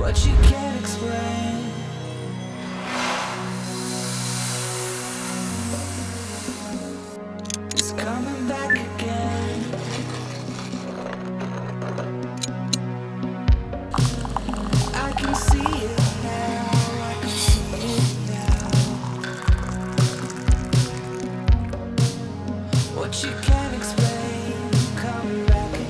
what you can't explain. It's coming back again. I can see it now, I can see it now. What you can't explain, coming back again.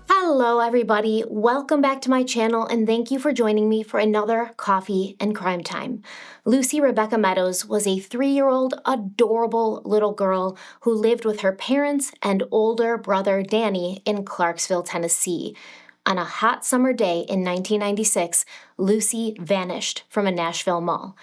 Hello everybody, welcome back to my channel and thank you for joining me for another coffee and crime time. Lucy Rebecca Meadows was a 3-year-old adorable little girl who lived with her parents and older brother Danny in Clarksville, Tennessee. On a hot summer day in 1996, Lucy vanished from a Nashville mall.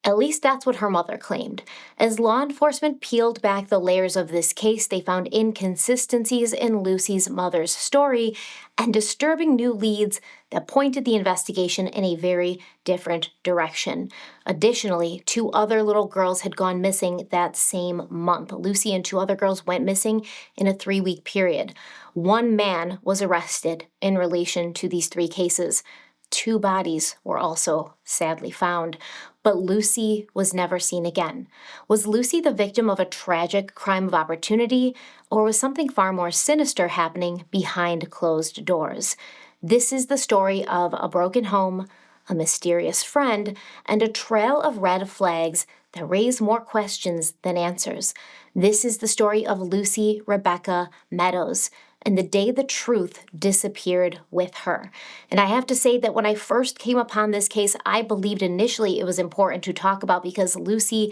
At least that's what her mother claimed. As law enforcement peeled back the layers of this case, they found inconsistencies in Lucy's mother's story and disturbing new leads that pointed the investigation in a very different direction. Additionally, 2 other little girls had gone missing that same month. Lucy and 2 other girls went missing in a 3-week period. 1 man was arrested in relation to these 3 cases. 2 bodies were also sadly found. But Lucy was never seen again. Was Lucy the victim of a tragic crime of opportunity, or was something far more sinister happening behind closed doors? This is the story of a broken home, a mysterious friend, and a trail of red flags that raise more questions than answers. This is the story of Lucy Rebecca Meadows, and the day the truth disappeared with her. And I have to say that when I first came upon this case, I believed initially it was important to talk about because Lucy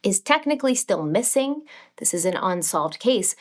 is technically still missing. This is an unsolved case.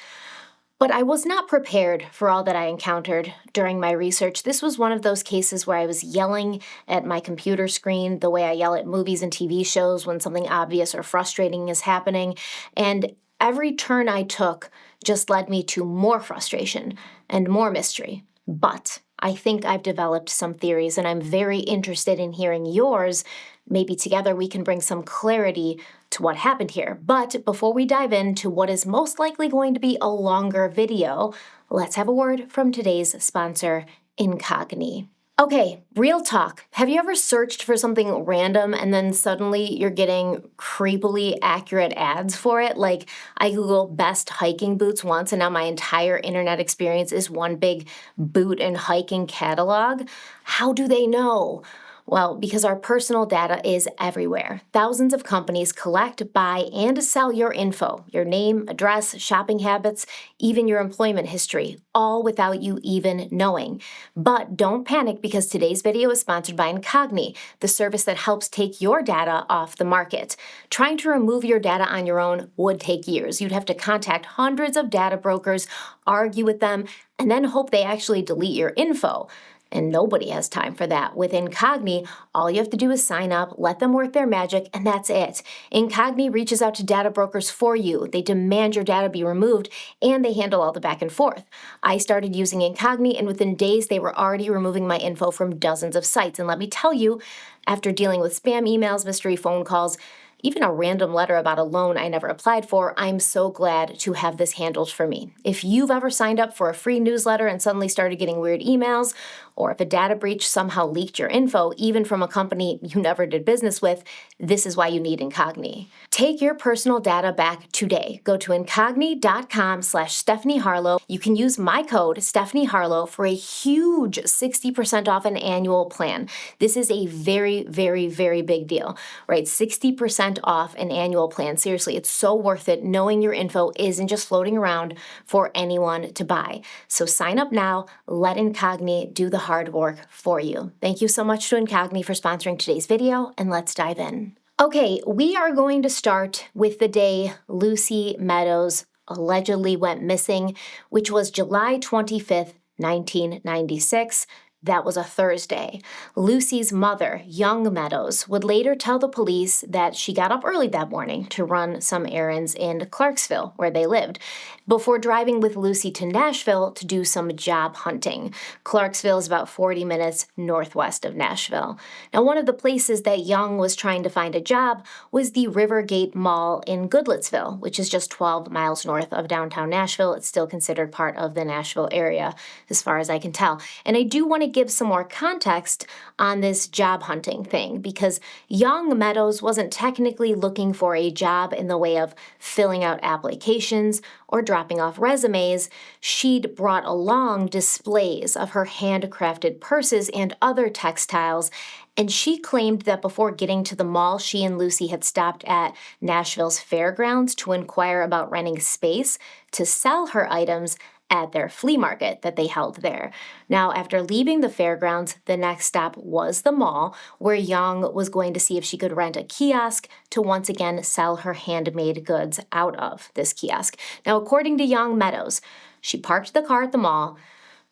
But I was not prepared for all that I encountered during my research. This was one of those cases where I was yelling at my computer screen the way I yell at movies and TV shows when something obvious or frustrating is happening. And every turn I took just led me to more frustration and more mystery. But I think I've developed some theories, and I'm very interested in hearing yours. Maybe together we can bring some clarity to what happened here. But before we dive into what is most likely going to be a longer video, let's have a word from today's sponsor, Incogni. Okay, real talk. Have you ever searched for something random and then suddenly you're getting creepily accurate ads for it? Like, I Googled best hiking boots once and now my entire internet experience is one big boot and hiking catalog. How do they know? Well, because our personal data is everywhere. Thousands of companies collect, buy, and sell your info, your name, address, shopping habits, even your employment history, all without you even knowing. But don't panic because today's video is sponsored by Incogni, the service that helps take your data off the market. Trying to remove your data on your own would take years. You'd have to contact hundreds of data brokers, argue with them, and then hope they actually delete your info. And nobody has time for that. With Incogni, all you have to do is sign up, let them work their magic, and that's it. Incogni reaches out to data brokers for you. They demand your data be removed, and they handle all the back and forth. I started using Incogni, and within days, they were already removing my info from dozens of sites. And let me tell you, after dealing with spam emails, mystery phone calls, even a random letter about a loan I never applied for, I'm so glad to have this handled for me. If you've ever signed up for a free newsletter and suddenly started getting weird emails, or if a data breach somehow leaked your info, even from a company you never did business with, this is why you need Incogni. Take your personal data back today. Go to incogni.com/stephanieharlowe. You can use my code stephanieharlowe for a huge 60% off an annual plan. This is a very, very, very big deal, right? 60% off an annual plan. Seriously, it's so worth it knowing your info isn't just floating around for anyone to buy. So sign up now, let Incogni do the hard work for you. Thank you so much to Incogni for sponsoring today's video, and let's dive in. Okay, we are going to start with the day Lucy Meadows allegedly went missing, which was July 25th, 1996. That was a Thursday. Lucy's mother, young Meadows, would later tell the police that she got up early that morning to run some errands in Clarksville, where they lived, before driving with Lucy to Nashville to do some job hunting. Clarksville is about 40 minutes northwest of Nashville. Now, one of the places that Young was trying to find a job was the Rivergate Mall in Goodlettsville, which is just 12 miles north of downtown Nashville. It's still considered part of the Nashville area, as far as I can tell. And I do want to give some more context on this job hunting thing, because young Meadows wasn't technically looking for a job in the way of filling out applications or dropping off resumes. She'd brought along displays of her handcrafted purses and other textiles, and she claimed that before getting to the mall, she and Lucy had stopped at Nashville's fairgrounds to inquire about renting space to sell her items at their flea market that they held there. Now, after leaving the fairgrounds, the next stop was the mall, where Young was going to see if she could rent a kiosk to once again sell her handmade goods out of this kiosk. Now, according to Young Meadows, she parked the car at the mall.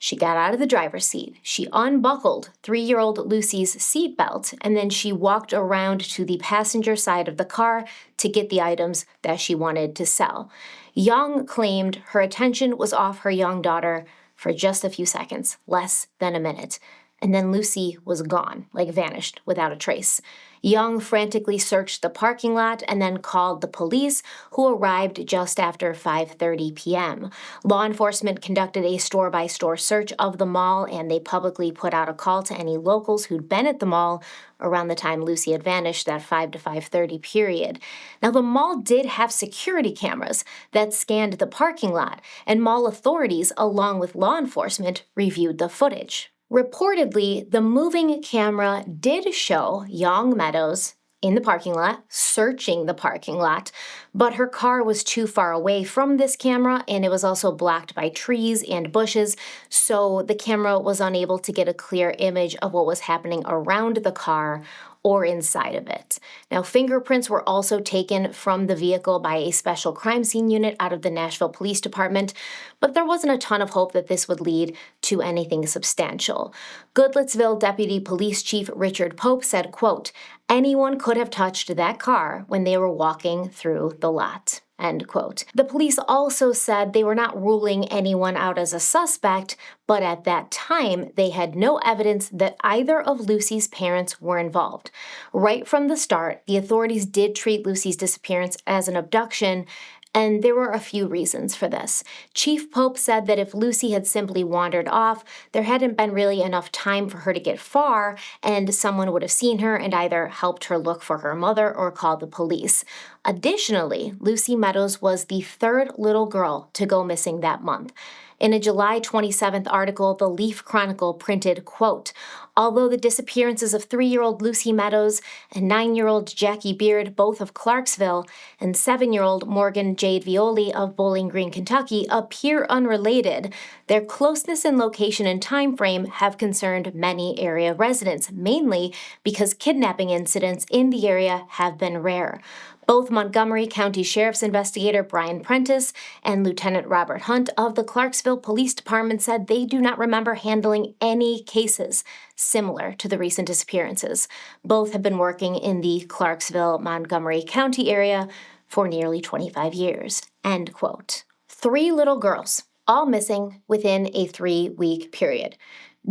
She got out of the driver's seat. She unbuckled 3-year-old Lucy's seatbelt, and then she walked around to the passenger side of the car to get the items that she wanted to sell. Young claimed her attention was off her young daughter for just a few seconds, less than a minute. And then Lucy was gone, vanished without a trace. Young frantically searched the parking lot and then called the police, who arrived just after 5:30 p.m. Law enforcement conducted a store-by-store search of the mall, and they publicly put out a call to any locals who'd been at the mall around the time Lucy had vanished, that 5 to 5:30 period. Now, the mall did have security cameras that scanned the parking lot, and mall authorities, along with law enforcement, reviewed the footage. Reportedly, the moving camera did show Young Meadows in the parking lot, searching the parking lot, but her car was too far away from this camera, and it was also blocked by trees and bushes, so the camera was unable to get a clear image of what was happening around the car or inside of it. Now, fingerprints were also taken from the vehicle by a special crime scene unit out of the Nashville Police Department, but there wasn't a ton of hope that this would lead to anything substantial. Goodlettsville Deputy Police Chief Richard Pope said, quote, "Anyone could have touched that car when they were walking through the lot." End quote. The police also said they were not ruling anyone out as a suspect, but at that time, they had no evidence that either of Lucy's parents were involved. Right from the start, the authorities did treat Lucy's disappearance as an abduction, and there were a few reasons for this. Chief Pope said that if Lucy had simply wandered off, there hadn't been really enough time for her to get far, and someone would have seen her and either helped her look for her mother or called the police. Additionally, Lucy Meadows was the third little girl to go missing that month. In a July 27th article, the Leaf Chronicle printed, quote, "Although the disappearances of 3-year-old Lucy Meadows and 9-year-old Jackie Beard, both of Clarksville, and 7-year-old Morgan Jade Violi of Bowling Green, Kentucky, appear unrelated, their closeness in location and time frame have concerned many area residents, mainly because kidnapping incidents in the area have been rare. Both Montgomery County Sheriff's investigator Brian Prentice and Lieutenant Robert Hunt of the Clarksville Police Department said they do not remember handling any cases similar to the recent disappearances. Both have been working in the Clarksville-Montgomery County area for nearly 25 years." End quote. 3 little girls, all missing within a 3-week period.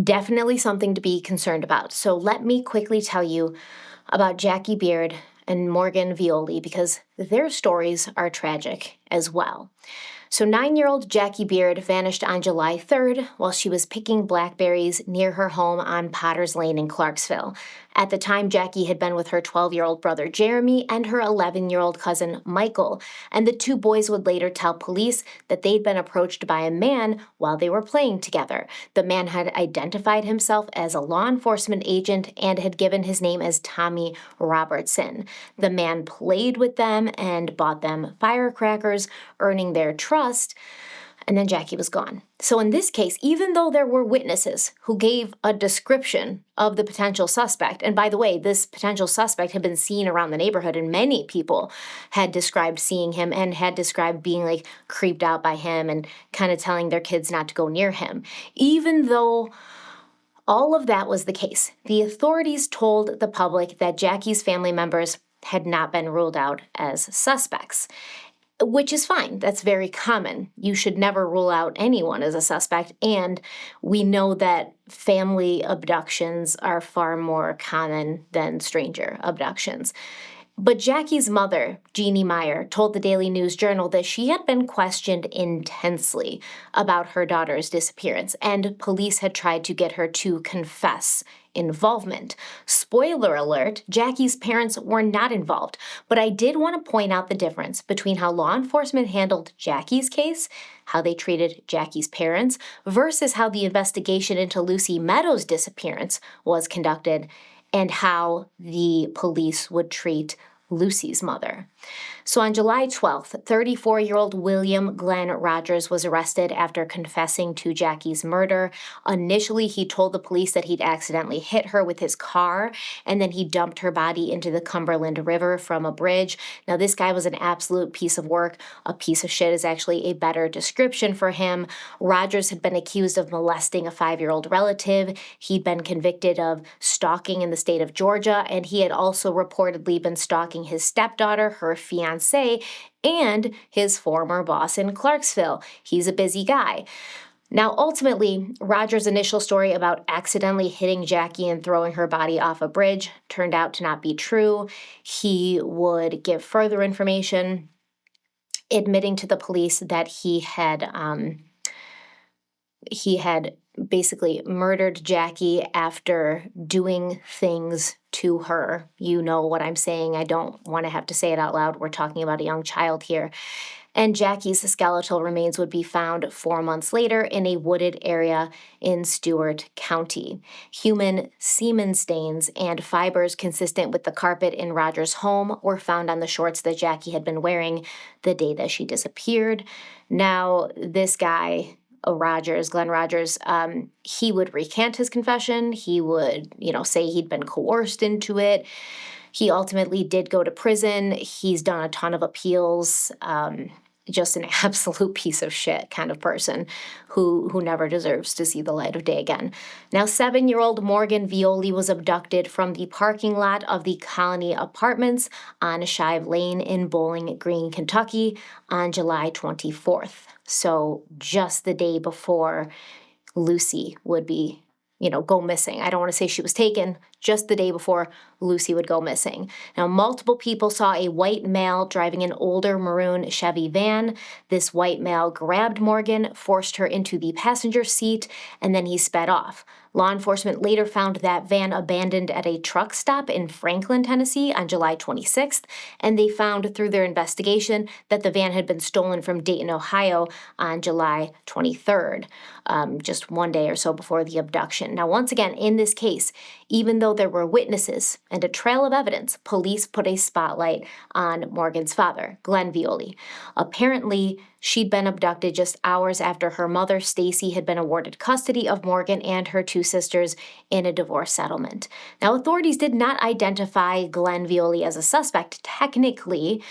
Definitely something to be concerned about. So let me quickly tell you about Jackie Beard and Morgan Violi, because their stories are tragic as well. So 9-year-old Jackie Beard vanished on July 3rd while she was picking blackberries near her home on Potter's Lane in Clarksville. At the time, Jackie had been with her 12-year-old brother Jeremy and her 11-year-old cousin Michael, and the 2 boys would later tell police that they'd been approached by a man while they were playing together. The man had identified himself as a law enforcement agent and had given his name as Tommy Robertson. The man played with them and bought them firecrackers, earning their trust, and then Jackie was gone. So in this case, even though there were witnesses who gave a description of the potential suspect, and by the way, this potential suspect had been seen around the neighborhood, and many people had described seeing him and had described being creeped out by him and kind of telling their kids not to go near him. Even though All of that was the case. The authorities told the public that Jackie's family members had not been ruled out as suspects, which is fine. That's very common. You should never rule out anyone as a suspect, and we know that family abductions are far more common than stranger abductions. But Jackie's mother, Jeannie Meyer, told the Daily News Journal that she had been questioned intensely about her daughter's disappearance, and police had tried to get her to confess involvement. Spoiler alert, Jackie's parents were not involved, but I did want to point out the difference between how law enforcement handled Jackie's case, how they treated Jackie's parents, versus how the investigation into Lucy Meadows' disappearance was conducted, and how the police would treat Lucy's mother. So on July 12th, 34-year-old William Glenn Rogers was arrested after confessing to Jackie's murder. Initially, he told the police that he'd accidentally hit her with his car, and then he dumped her body into the Cumberland River from a bridge. Now, this guy was an absolute piece of work. A piece of shit is actually a better description for him. Rogers had been accused of molesting a 5-year-old relative. He'd been convicted of stalking in the state of Georgia, and he had also reportedly been stalking his stepdaughter, her fiancée, and his former boss in Clarksville. He's a busy guy. Now, ultimately, Rogers' initial story about accidentally hitting Jackie and throwing her body off a bridge turned out to not be true. He would give further information, admitting to the police that he had basically murdered Jackie after doing things to her. You know what I'm saying. I don't want to have to say it out loud. We're talking about a young child here. And Jackie's skeletal remains would be found 4 months later in a wooded area in Stewart County. Human semen stains and fibers consistent with the carpet in Rogers' home were found on the shorts that Jackie had been wearing the day that she disappeared. Now, this guy, Glenn Rogers, he would recant his confession. He would, say he'd been coerced into it. He ultimately did go to prison. He's done a ton of appeals. Just an absolute piece of shit kind of person who never deserves to see the light of day again. Now, 7-year-old Morgan Violi was abducted from the parking lot of the Colony Apartments on Shive Lane in Bowling Green, Kentucky on July 24th. So just the day before Lucy would be, go missing. I don't want to say she was taken, just the day before Lucy would go missing. Now, multiple people saw a white male driving an older maroon Chevy van. This white male grabbed Morgan, forced her into the passenger seat, and then he sped off. Law enforcement later found that van abandoned at a truck stop in Franklin, Tennessee on July 26th, and they found through their investigation that the van had been stolen from Dayton, Ohio on July 23rd, just one day or so before the abduction. Now, once again, in this case, even though there were witnesses and a trail of evidence, police put a spotlight on Morgan's father, Glenn Violi. Apparently, she'd been abducted just hours after her mother, Stacy, had been awarded custody of Morgan and her 2 sisters in a divorce settlement. Now, authorities did not identify Glenn Violi as a suspect technically,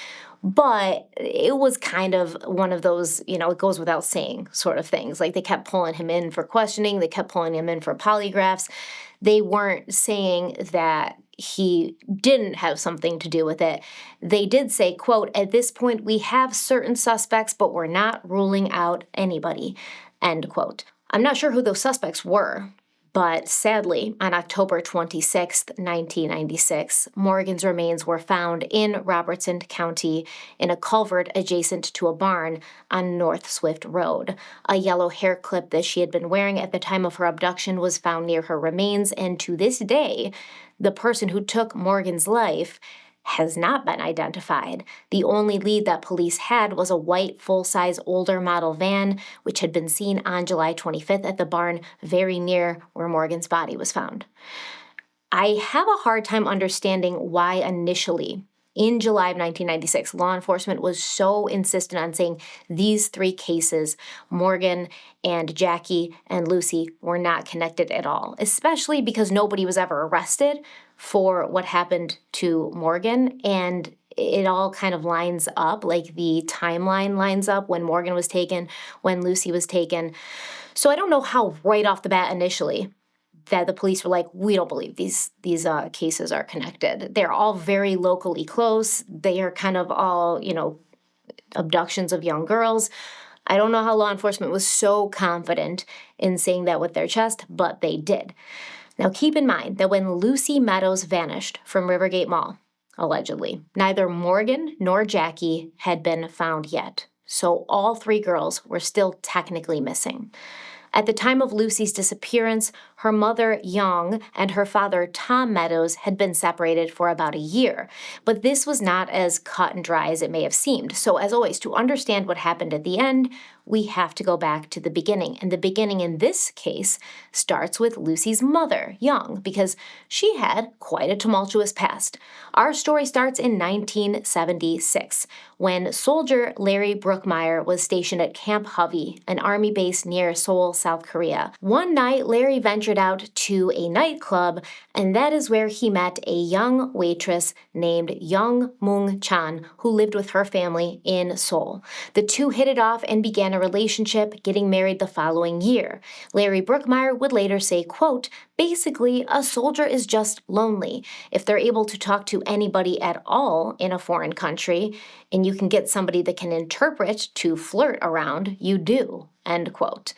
but it was kind of one of those, it goes without saying sort of things. Like, they kept pulling him in for questioning. They kept pulling him in for polygraphs. They weren't saying that he didn't have something to do with it. They did say, quote, "At this point, we have certain suspects, but we're not ruling out anybody," end quote. I'm not sure who those suspects were, but sadly, on October 26th, 1996, Morgan's remains were found in Robertson County in a culvert adjacent to a barn on North Swift Road. A yellow hair clip that she had been wearing at the time of her abduction was found near her remains, and to this day, the person who took Morgan's life has not been identified. The only lead that police had was a white, full-size, older model van, which had been seen on July 25th at the barn very near where Morgan's body was found. I have a hard time understanding why initially, in July of 1996, law enforcement was so insistent on saying these 3 cases, Morgan and Jackie and Lucy, were not connected at all, especially because nobody was ever arrested for what happened to Morgan, and it all kind of lines up, like the timeline lines up when Morgan was taken, when Lucy was taken. So I don't know how right off the bat initially that the police were like, we don't believe these cases are connected. They're all very locally close. They are kind of all, abductions of young girls. I don't know how law enforcement was so confident in saying that with their chest, but they did. Now, keep in mind that when Lucy Meadows vanished from Rivergate Mall, allegedly, neither Morgan nor Jackie had been found yet. So all 3 girls were still technically missing. At the time of Lucy's disappearance, her mother, Young, and her father, Tom Meadows, had been separated for about a year. But this was not as cut and dry as it may have seemed. So as always, to understand what happened at the end, we have to go back to the beginning. And the beginning in this case starts with Lucy's mother, Young, because she had quite a tumultuous past. Our story starts in 1976, when soldier Larry Brookmeyer was stationed at Camp Hovey, an army base near Seoul, South Korea. One night, Larry ventured out to a nightclub, and that is where he met a young waitress named Young Moong Chan, who lived with her family in Seoul. The two hit it off and began a relationship, getting married the following year. Larry Brookmeyer would later say, quote, basically, a soldier is just lonely. If they're able to talk to anybody at all in a foreign country, and you can get somebody that can interpret to flirt around, you do, end quote.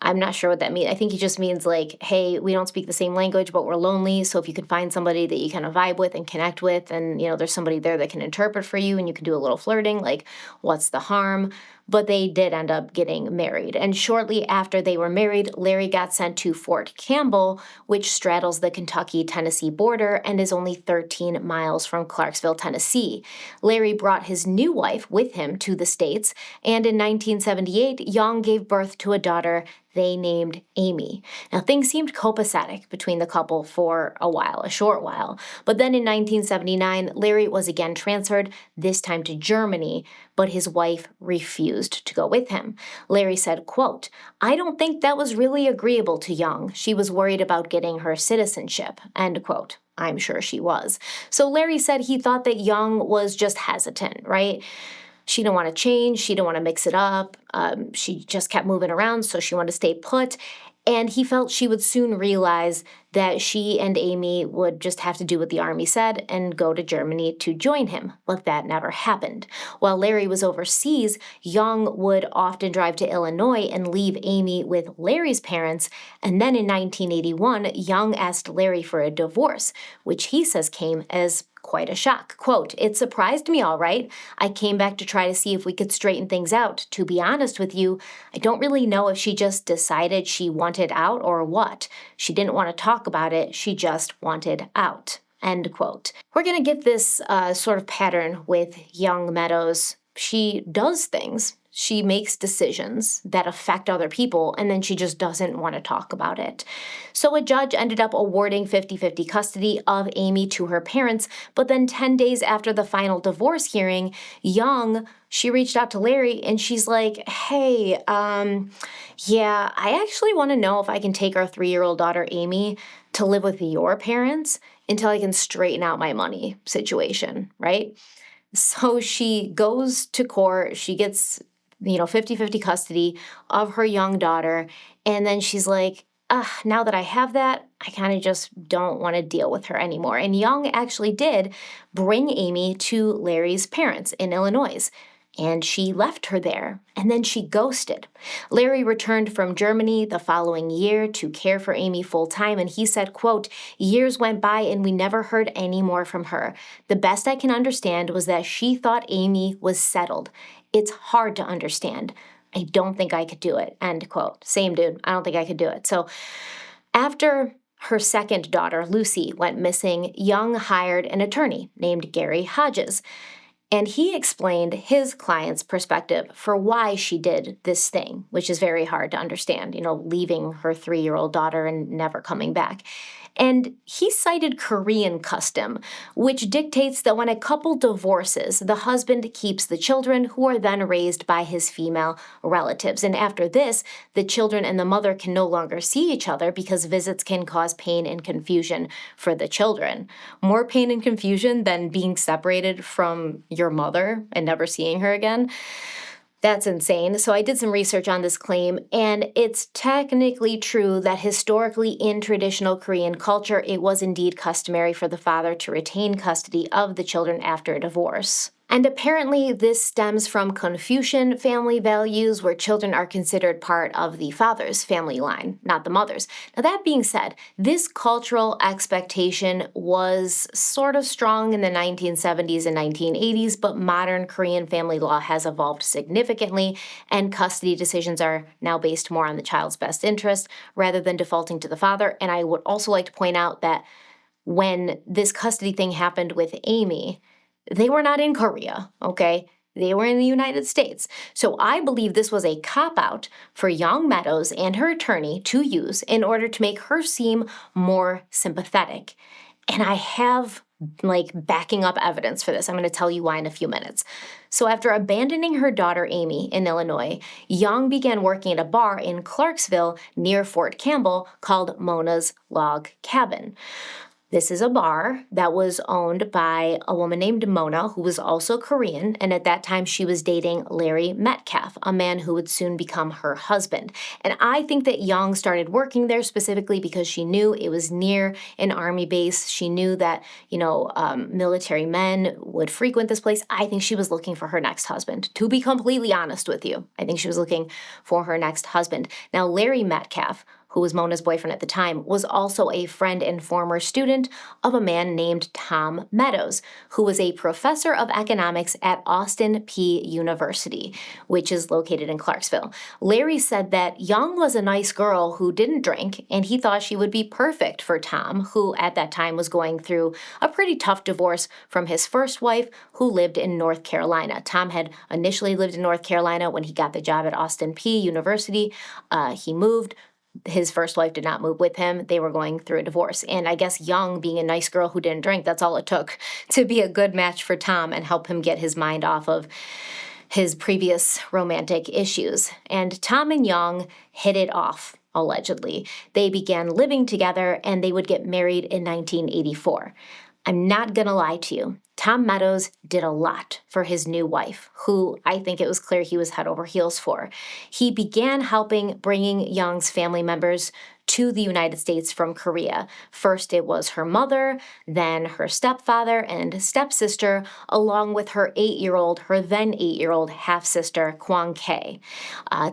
I'm not sure what that means. I think he just means like, hey, we don't speak the same language, but we're lonely. So if you can find somebody that you kind of vibe with and connect with, and, there's somebody there that can interpret for you and you can do a little flirting, like, what's the harm? But they did end up getting married. And shortly after they were married, Larry got sent to Fort Campbell, which straddles the Kentucky-Tennessee border and is only 13 miles from Clarksville, Tennessee. Larry brought his new wife with him to the States, and in 1978, Young gave birth to a daughter they named Amy. Now, things seemed copacetic between the couple for a short while. But then in 1979, Larry was again transferred, this time to Germany, but his wife refused to go with him. Larry said, quote, I don't think that was really agreeable to Young. She was worried about getting her citizenship, end quote. I'm sure she was. So Larry said he thought that Young was just hesitant, right? She didn't want to change. She didn't want to mix it up. She just kept moving around, so she wanted to stay put. And he felt she would soon realize that she and Amy would just have to do what the Army said and go to Germany to join him. But that never happened. While Larry was overseas, Young would often drive to Illinois and leave Amy with Larry's parents. And then in 1981, Young asked Larry for a divorce, which he says came as quite a shock. Quote, it surprised me all right. I came back to try to see if we could straighten things out. To be honest with you, I don't really know if she just decided she wanted out or what. She didn't want to talk about it. She just wanted out. End quote. We're going to get this sort of pattern with Young Meadows. She does things. She makes decisions that affect other people, and then she just doesn't want to talk about it. So a judge ended up awarding 50-50 custody of Amy to her parents, but then 10 days after the final divorce hearing, she reached out to Larry, and she's like, hey, yeah, I actually want to know if I can take our 3-year-old daughter, Amy, to live with your parents until I can straighten out my money situation, right? So she goes to court, she gets 50-50 custody of her young daughter. And then she's like, now that I have that, I kind of just don't want to deal with her anymore. And Young actually did bring Amy to Larry's parents in Illinois. And she left her there, and then she ghosted. Larry returned from Germany the following year to care for Amy full-time, and he said, quote, years went by and we never heard any more from her. The best I can understand was that she thought Amy was settled. It's hard to understand. I don't think I could do it, end quote. Same dude, I don't think I could do it. So after her second daughter, Lucy, went missing, Young hired an attorney named Gary Hodges. And he explained his client's perspective for why she did this thing, which is very hard to understand, leaving her 3-year-old daughter and never coming back. And he cited Korean custom, which dictates that when a couple divorces, the husband keeps the children, who are then raised by his female relatives. And after this, the children and the mother can no longer see each other because visits can cause pain and confusion for the children. More pain and confusion than being separated from your mother and never seeing her again. That's insane. So I did some research on this claim, and it's technically true that historically in traditional Korean culture, it was indeed customary for the father to retain custody of the children after a divorce. And apparently, this stems from Confucian family values where children are considered part of the father's family line, not the mother's. Now, that being said, this cultural expectation was sort of strong in the 1970s and 1980s, but modern Korean family law has evolved significantly, and custody decisions are now based more on the child's best interest rather than defaulting to the father. And I would also like to point out that when this custody thing happened with Amy, they were not in Korea, okay? They were in the United States. So I believe this was a cop-out for young Meadows and her attorney to use in order to make her seem more sympathetic. And I have backing up evidence for this. I'm going to tell you why in a few minutes. So after abandoning her daughter Amy in Illinois, Young began working at a bar in Clarksville near Fort Campbell called Mona's Log Cabin. This is a bar that was owned by a woman named Mona, who was also Korean, and at that time she was dating Larry Metcalf, a man who would soon become her husband. And I think that Young started working there specifically because she knew it was near an army base. She knew that, military men would frequent this place. I think she was looking for her next husband. To be completely honest with you, I think she was looking for her next husband. Now, Larry Metcalf, who was Mona's boyfriend at the time, was also a friend and former student of a man named Tom Meadows, who was a professor of economics at Austin P University, which is located in Clarksville. Larry said that Young was a nice girl who didn't drink, and he thought she would be perfect for Tom, who at that time was going through a pretty tough divorce from his first wife, who lived in North Carolina. Tom had initially lived in North Carolina when he got the job at Austin P University. He moved. His first wife did not move with him. They were going through a divorce. And I guess Young, being a nice girl who didn't drink, that's all it took to be a good match for Tom and help him get his mind off of his previous romantic issues. And Tom and Young hit it off, allegedly. They began living together and they would get married in 1984. I'm not gonna lie to you. Tom Meadows did a lot for his new wife, who I think it was clear he was head over heels for. He began bringing Young's family members to the United States from Korea. First, it was her mother, then her stepfather and stepsister, along with her then 8-year-old half-sister, Kwang Kei.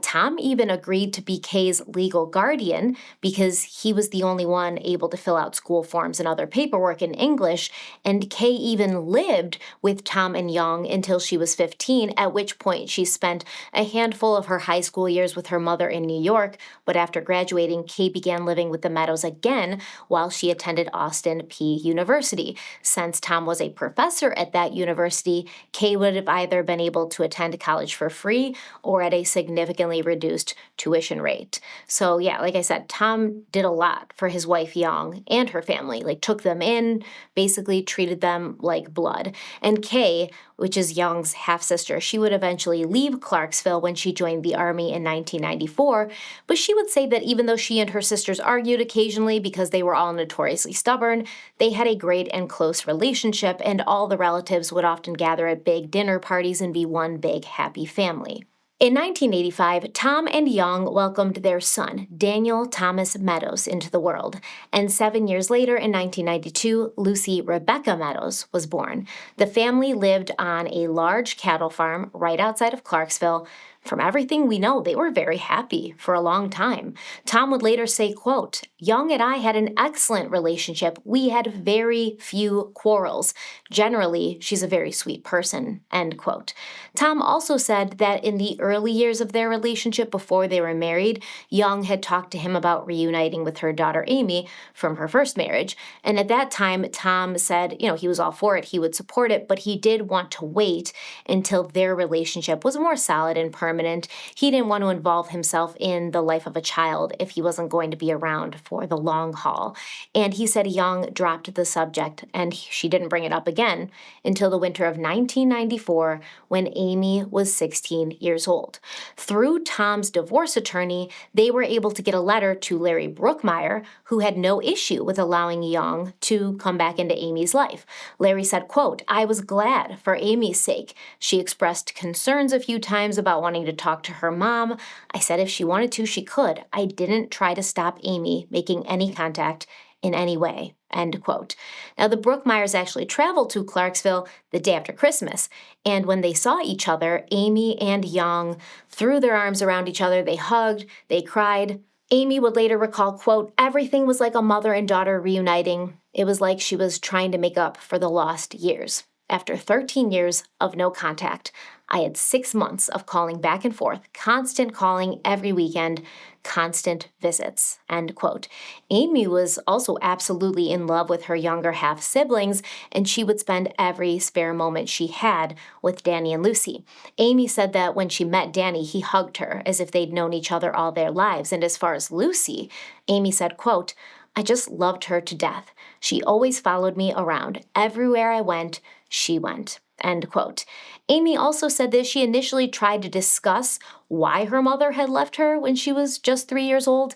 Tom even agreed to be Kei's legal guardian because he was the only one able to fill out school forms and other paperwork in English, and Kei even lived with Tom and Young until she was 15, at which point she spent a handful of her high school years with her mother in New York, but after graduating, Kei began living with the Meadows again while she attended Austin P University. Since Tom was a professor at that university, Kei would have either been able to attend college for free or at a significantly reduced tuition rate. So yeah, like I said, Tom did a lot for his wife Young and her family, took them in, basically treated them like blood. And Kei, which is Young's half-sister, she would eventually leave Clarksville when she joined the Army in 1994, but she would say that even though she and her sisters argued occasionally because they were all notoriously stubborn, they had a great and close relationship, and all the relatives would often gather at big dinner parties and be one big happy family. In 1985, Tom and Young welcomed their son, Daniel Thomas Meadows, into the world, and 7 years later, in 1992, Lucy Rebecca Meadows was born. The family lived on a large cattle farm right outside of Clarksville. From everything we know, they were very happy for a long time. Tom would later say, quote, "Young and I had an excellent relationship. We had very few quarrels. Generally, she's a very sweet person," end quote. Tom also said that in the early years of their relationship before they were married, Young had talked to him about reuniting with her daughter Amy from her first marriage. And at that time, Tom said, he was all for it, he would support it, but he did want to wait until their relationship was more solid and permanent permanent. He didn't want to involve himself in the life of a child if he wasn't going to be around for the long haul. And he said Young dropped the subject, and she didn't bring it up again until the winter of 1994 when Amy was 16 years old. Through Tom's divorce attorney, they were able to get a letter to Larry Brookmeyer, who had no issue with allowing Young to come back into Amy's life. Larry said, quote, "I was glad for Amy's sake. She expressed concerns a few times about wanting to talk to her mom. I said if she wanted to, she could. I didn't try to stop Amy making any contact in any way," end quote. Now, the Brookmeyers actually traveled to Clarksville the day after Christmas, and when they saw each other, Amy and Young threw their arms around each other, they hugged, they cried. Amy would later recall, quote, "Everything was like a mother and daughter reuniting. It was like she was trying to make up for the lost years. After 13 years of no contact, I had 6 months of calling back and forth, constant calling every weekend, constant visits," end quote. Amy was also absolutely in love with her younger half-siblings, and she would spend every spare moment she had with Danny and Lucy. Amy said that when she met Danny, he hugged her as if they'd known each other all their lives. And as far as Lucy, Amy said, quote, "I just loved her to death. She always followed me around. Everywhere I went, she went," end quote. Amy also said that she initially tried to discuss why her mother had left her when she was just 3 years old,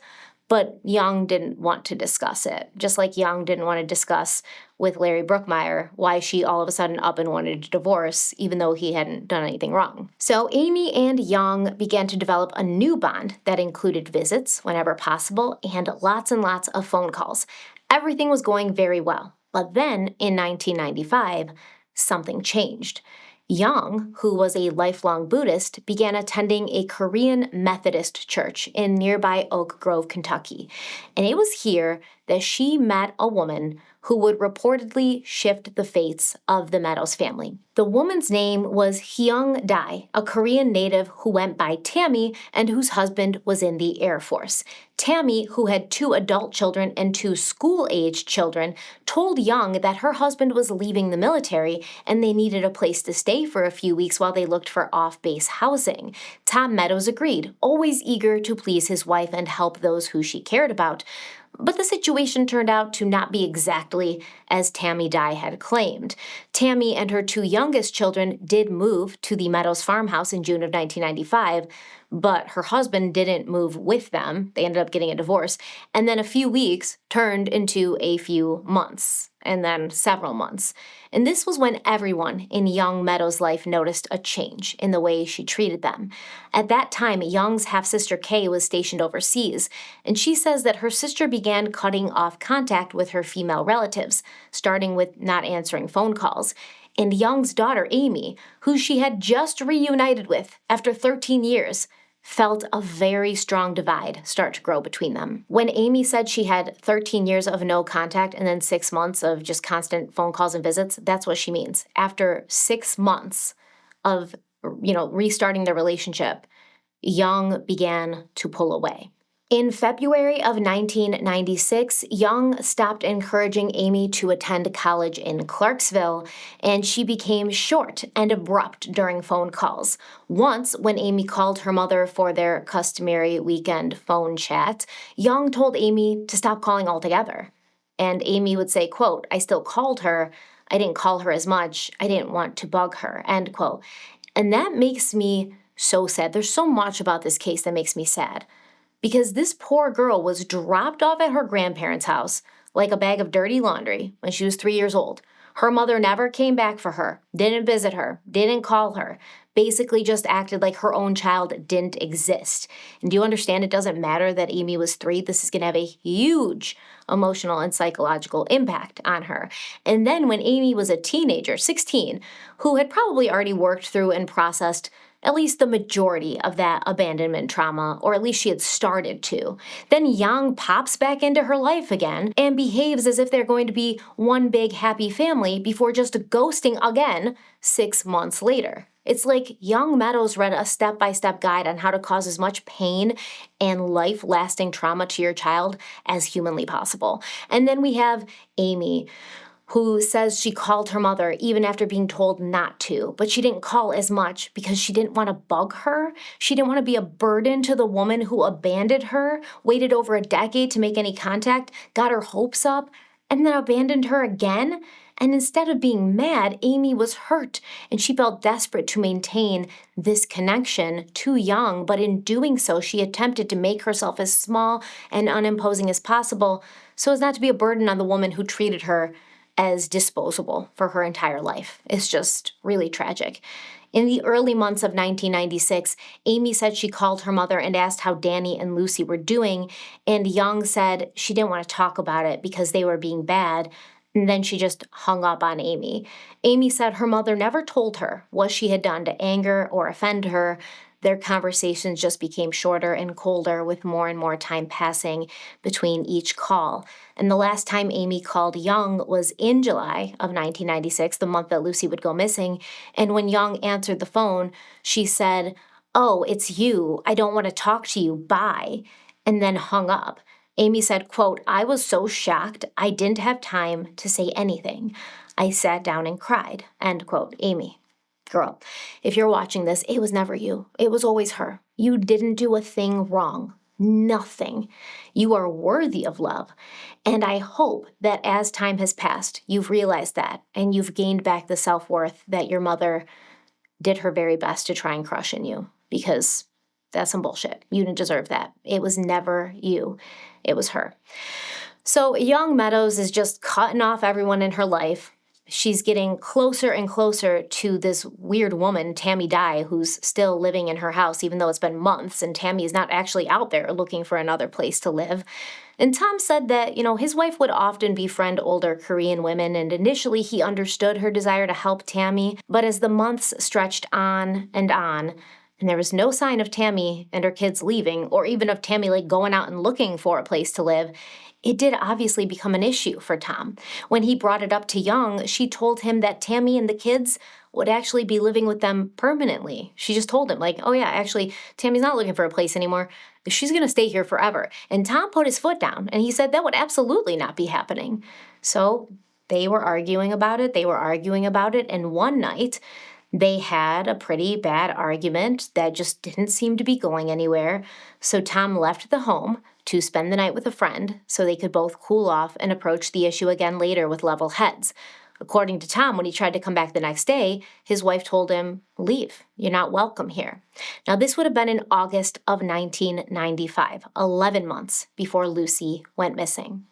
but Young didn't want to discuss it, just like Young didn't want to discuss with Larry Brookmeyer why she all of a sudden up and wanted a divorce, even though he hadn't done anything wrong. So Amy and Young began to develop a new bond that included visits whenever possible and lots of phone calls. Everything was going very well. But then, in 1995, something changed. Young, who was a lifelong Buddhist, began attending a Korean Methodist church in nearby Oak Grove, Kentucky. And it was here that she met a woman who would reportedly shift the fates of the Meadows family. The woman's name was Hyung Dae, a Korean native who went by Tammy and whose husband was in the Air Force. Tammy, who had 2 adult children and 2 school-aged children, told Young that her husband was leaving the military and they needed a place to stay for a few weeks while they looked for off-base housing. Tom Meadows agreed, always eager to please his wife and help those who she cared about. But the situation turned out to not be exactly as Tammy Dae had claimed. Tammy and her 2 youngest children did move to the Meadows farmhouse in June of 1995, but her husband didn't move with them. They ended up getting a divorce. And then a few weeks turned into a few months, and then several months. And this was when everyone in young Meadows' life noticed a change in the way she treated them. At that time, Young's half-sister Kay was stationed overseas, and she says that her sister began cutting off contact with her female relatives, starting with not answering phone calls. And Young's daughter, Amy, who she had just reunited with after 13 years, felt a very strong divide start to grow between them. When Amy said she had 13 years of no contact and then 6 months of just constant phone calls and visits, that's what she means. After 6 months of, restarting their relationship, Young began to pull away. In February of 1996, Young stopped encouraging Amy to attend college in Clarksville, and she became short and abrupt during phone calls. Once, when Amy called her mother for their customary weekend phone chat, Young told Amy to stop calling altogether. And Amy would say, quote, "I still called her. I didn't call her as much. I didn't want to bug her," end quote. And that makes me so sad. There's so much about this case that makes me sad. Because this poor girl was dropped off at her grandparents' house like a bag of dirty laundry when she was 3 years old. Her mother never came back for her, didn't visit her, didn't call her, basically just acted like her own child didn't exist. And do you understand it doesn't matter that Amy was 3? This is going to have a huge emotional and psychological impact on her. And then when Amy was a teenager, 16, who had probably already worked through and processed at least the majority of that abandonment trauma, or at least she had started to. Then Young pops back into her life again and behaves as if they're going to be one big happy family before just ghosting again 6 months later. It's like Young Meadows read a step-by-step guide on how to cause as much pain and life-lasting trauma to your child as humanly possible. And then we have Amy, who says she called her mother even after being told not to, but she didn't call as much because she didn't want to bug her. She didn't want to be a burden to the woman who abandoned her, waited over a decade to make any contact, got her hopes up, and then abandoned her again. And instead of being mad, Amy was hurt, and she felt desperate to maintain this connection to Young, but in doing so, she attempted to make herself as small and unimposing as possible so as not to be a burden on the woman who treated her as disposable for her entire life. It's just really tragic. In the early months of 1996, Amy said she called her mother and asked how Danny and Lucy were doing, and Young said she didn't want to talk about it because they were being bad, and then she just hung up on Amy. Amy said her mother never told her what she had done to anger or offend her. Their conversations just became shorter and colder with more and more time passing between each call. And the last time Amy called Young was in July of 1996, the month that Lucy would go missing. And when Young answered the phone, she said, "Oh, it's you. I don't want to talk to you. Bye." And then hung up. Amy said, quote, "I was so shocked, I didn't have time to say anything. I sat down and cried," end quote. Amy. Girl, if you're watching this, it was never you. It was always her. You didn't do a thing wrong. Nothing. You are worthy of love. And I hope that as time has passed, you've realized that and you've gained back the self-worth that your mother did her very best to try and crush in you, because that's some bullshit. You didn't deserve that. It was never you. It was her. So Young Meadows is just cutting off everyone in her life. She's getting closer and closer to this weird woman, Tammy Dye, who's still living in her house, even though it's been months, and Tammy is not actually out there looking for another place to live. And Tom said that, his wife would often befriend older Korean women, and initially he understood her desire to help Tammy, but as the months stretched on, and there was no sign of Tammy and her kids leaving, or even of Tammy going out and looking for a place to live, it did obviously become an issue for Tom. When he brought it up to Young, she told him that Tammy and the kids would actually be living with them permanently. She just told him, "Oh yeah, actually, Tammy's not looking for a place anymore. She's going to stay here forever." And Tom put his foot down, and he said that would absolutely not be happening. So they were arguing about it. And one night, they had a pretty bad argument that just didn't seem to be going anywhere. So Tom left the home to spend the night with a friend so they could both cool off and approach the issue again later with level heads. According to Tom, when he tried to come back the next day, his wife told him, "Leave. You're not welcome here." Now, this would have been in August of 1995, 11 months before Lucy went missing.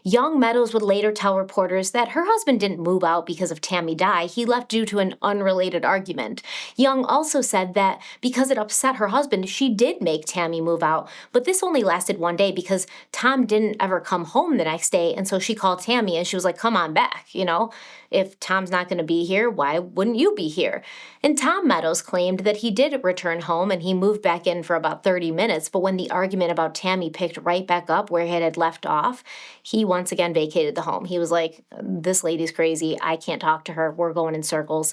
Young Meadows would later tell reporters that her husband didn't move out because of Tammy Dye. He left due to an unrelated argument. Young also said that because it upset her husband, she did make Tammy move out, but this only lasted one day because Tom didn't ever come home the next day, and so she called Tammy and she was like, "Come on back, If Tom's not going to be here, why wouldn't you be here?" And Tom Meadows claimed that he did return home and he moved back in for about 30 minutes, but when the argument about Tammy picked right back up where it had left off, he once again vacated the home. He was like, "This lady's crazy. I can't talk to her. We're going in circles.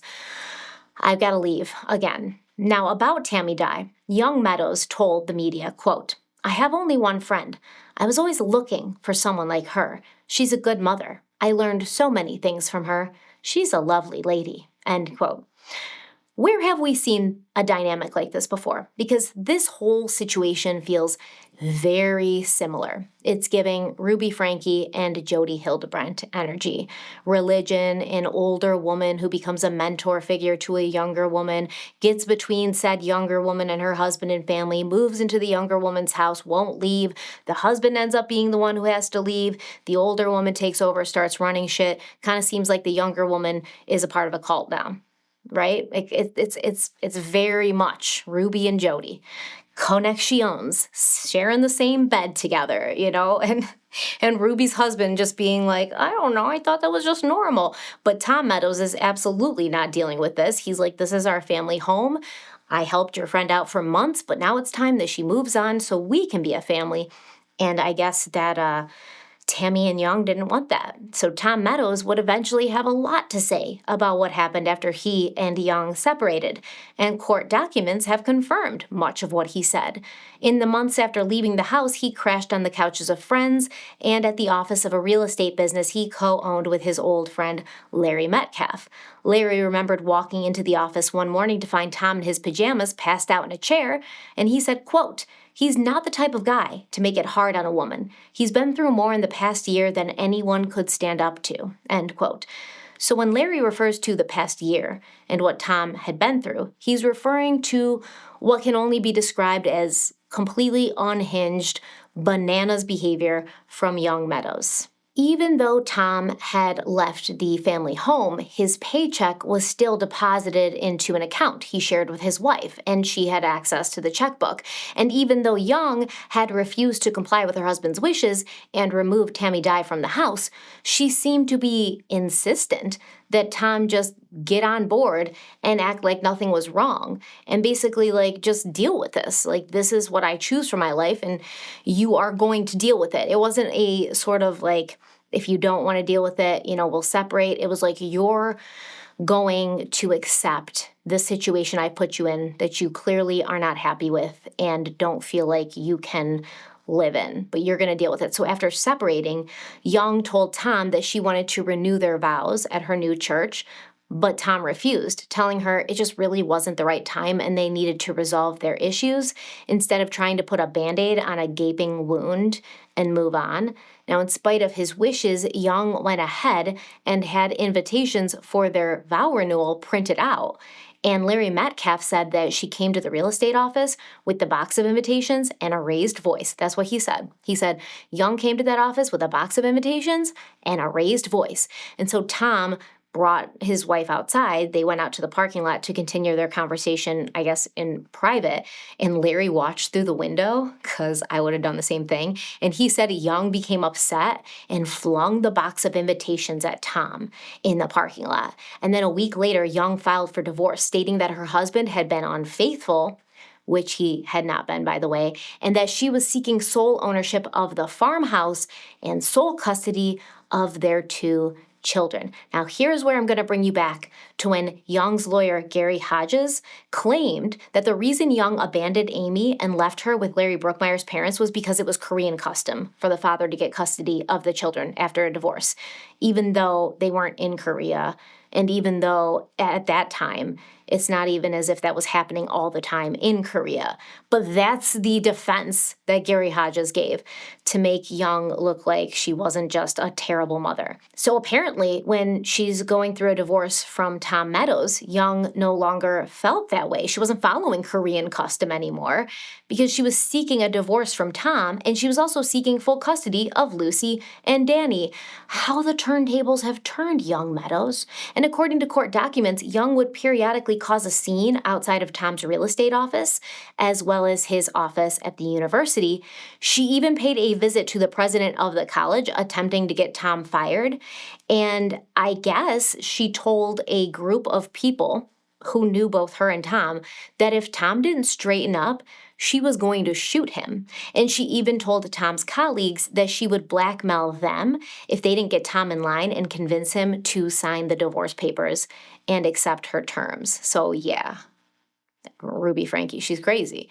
I've got to leave again." Now, about Tammy Dye, Young Meadows told the media, quote, "I have only one friend. I was always looking for someone like her. She's a good mother. I learned so many things from her. She's a lovely lady," end quote. Where have we seen a dynamic like this before? Because this whole situation feels very similar. It's giving Ruby Franke and Jody Hildebrandt energy. Religion, an older woman who becomes a mentor figure to a younger woman, gets between said younger woman and her husband and family, moves into the younger woman's house, won't leave. The husband ends up being the one who has to leave. The older woman takes over, starts running shit. Kind of seems like the younger woman is a part of a cult now. Right? It's very much Ruby and Jody. Connexions, sharing the same bed together, and Ruby's husband just being like, "I don't know, I thought that was just normal." But Tom Meadows is absolutely not dealing with this. He's like, "This is our family home. I helped your friend out for months, but now it's time that she moves on so we can be a family." And I guess that Tammy and Young didn't want that. So Tom Meadows would eventually have a lot to say about what happened after he and Young separated, and court documents have confirmed much of what he said. In the months after leaving the house, he crashed on the couches of friends and at the office of a real estate business he co-owned with his old friend Larry Metcalf. Larry remembered walking into the office one morning to find Tom in his pajamas passed out in a chair, and he said, quote, "He's not the type of guy to make it hard on a woman. He's been through more in the past year than anyone could stand up to," end quote. So when Larry refers to the past year and what Tom had been through, he's referring to what can only be described as completely unhinged, bananas behavior from Young Meadows. Even though Tom had left the family home, his paycheck was still deposited into an account he shared with his wife, and she had access to the checkbook. And even though Young had refused to comply with her husband's wishes and removed Tammy Dye from the house, she seemed to be insistent that Tom just get on board and act like nothing was wrong and basically just deal with this. This is what I choose for my life and you are going to deal with it. It wasn't a sort of if you don't want to deal with it, we'll separate. It was you're going to accept the situation I put you in that you clearly are not happy with and don't feel like you can live in, but you're going to deal with it. So after separating, Young told Tom that she wanted to renew their vows at her new church, but Tom refused, telling her it just really wasn't the right time and they needed to resolve their issues instead of trying to put a Band-Aid on a gaping wound and move on. Now, in spite of his wishes, Young went ahead and had invitations for their vow renewal printed out. And Larry Metcalf said that she came to the real estate office with the box of invitations and a raised voice. That's what he said. He said, Young came to that office with a box of invitations and a raised voice. And so Tom brought his wife outside. They went out to the parking lot to continue their conversation, I guess, in private. And Larry watched through the window, because I would have done the same thing. And he said Young became upset and flung the box of invitations at Tom in the parking lot. And then a week later, Young filed for divorce, stating that her husband had been unfaithful, which he had not been, by the way, and that she was seeking sole ownership of the farmhouse and sole custody of their 2 children. Now, here's where I'm going to bring you back to when Young's lawyer, Gary Hodges, claimed that the reason Young abandoned Amy and left her with Larry Brookmeyer's parents was because it was Korean custom for the father to get custody of the children after a divorce, even though they weren't in Korea. And even though at that time, it's not even as if that was happening all the time in Korea. But that's the defense that Gary Hodges gave to make Young look like she wasn't just a terrible mother. So apparently, when she's going through a divorce from Tom Meadows, Young no longer felt that way. She wasn't following Korean custom anymore because she was seeking a divorce from Tom, and she was also seeking full custody of Lucy and Danny. How the turntables have turned, Young Meadows. And according to court documents, Young would periodically cause a scene outside of Tom's real estate office, as well as his office at the university. She even paid a visit to the president of the college, attempting to get Tom fired. And I guess she told a group of people who knew both her and Tom that if Tom didn't straighten up, she was going to shoot him. And she even told Tom's colleagues that she would blackmail them if they didn't get Tom in line and convince him to sign the divorce papers and accept her terms. So yeah, Ruby Frankie, she's crazy.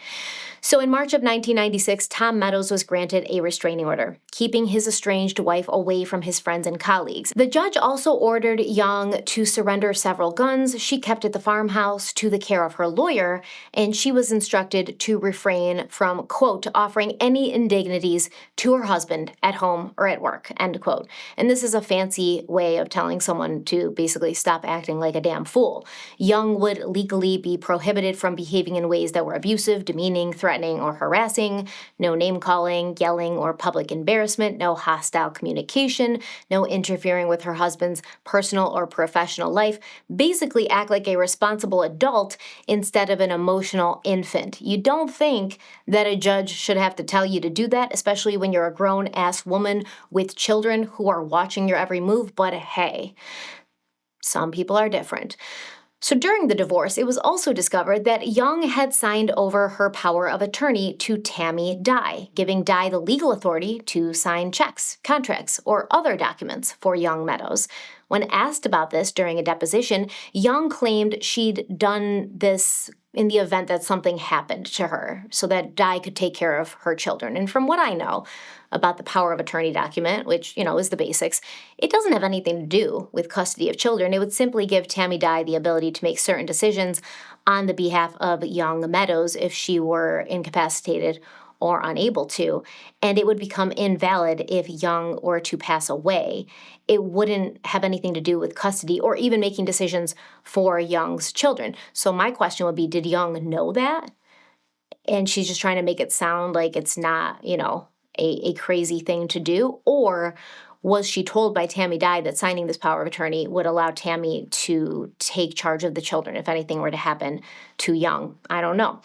So in March of 1996, Tom Meadows was granted a restraining order, keeping his estranged wife away from his friends and colleagues. The judge also ordered Young to surrender several guns she kept at the farmhouse to the care of her lawyer, and she was instructed to refrain from, quote, offering any indignities to her husband at home or at work, end quote. And this is a fancy way of telling someone to basically stop acting like a damn fool. Young would legally be prohibited from behaving in ways that were abusive, demeaning, threatening, or harassing, no name-calling, yelling, or public embarrassment, no hostile communication, no interfering with her husband's personal or professional life. Basically act like a responsible adult instead of an emotional infant. You don't think that a judge should have to tell you to do that, especially when you're a grown-ass woman with children who are watching your every move, but hey, some people are different. So during the divorce, it was also discovered that Young had signed over her power of attorney to Tammy Dye, giving Dye the legal authority to sign checks, contracts, or other documents for Young Meadows. When asked about this during a deposition, Young claimed she'd done this in the event that something happened to her so that Dye could take care of her children. And from what I know about the power of attorney document, which, is the basics, it doesn't have anything to do with custody of children. It would simply give Tammy Dye the ability to make certain decisions on the behalf of Young Meadows if she were incapacitated or unable to, and it would become invalid if Young were to pass away. It wouldn't have anything to do with custody or even making decisions for Young's children. So my question would be, did Young know that? And she's just trying to make it sound like it's not, a crazy thing to do? Or was she told by Tammy Dye that signing this power of attorney would allow Tammy to take charge of the children if anything were to happen to Young? I don't know.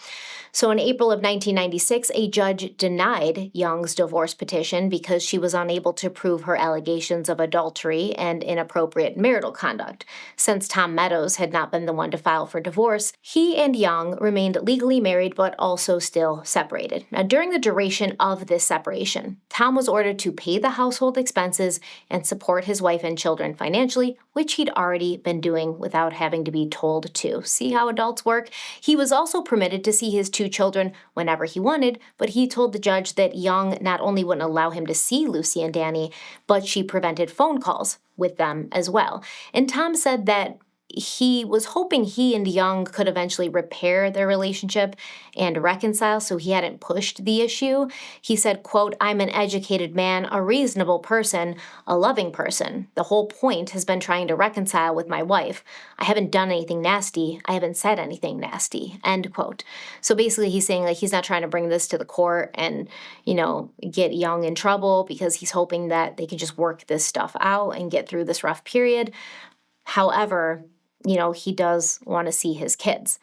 So in April of 1996, a judge denied Young's divorce petition because she was unable to prove her allegations of adultery and inappropriate marital conduct. Since Tom Meadows had not been the one to file for divorce, he and Young remained legally married but also still separated. Now, during the duration of this separation, Tom was ordered to pay the household expenses and support his wife and children financially, which he'd already been doing without having to be told to. See how adults work? He was also permitted to see his two children whenever he wanted, but he told the judge that Young not only wouldn't allow him to see Lucy and Danny, but she prevented phone calls with them as well. And Tom said that he was hoping he and Young could eventually repair their relationship and reconcile, so he hadn't pushed the issue. He said, quote, "I'm an educated man, a reasonable person, a loving person. The whole point has been trying to reconcile with my wife. I haven't done anything nasty. I haven't said anything nasty," end quote. So basically he's saying he's not trying to bring this to the court and, get Young in trouble because he's hoping that they can just work this stuff out and get through this rough period. However, he does want to see his kids.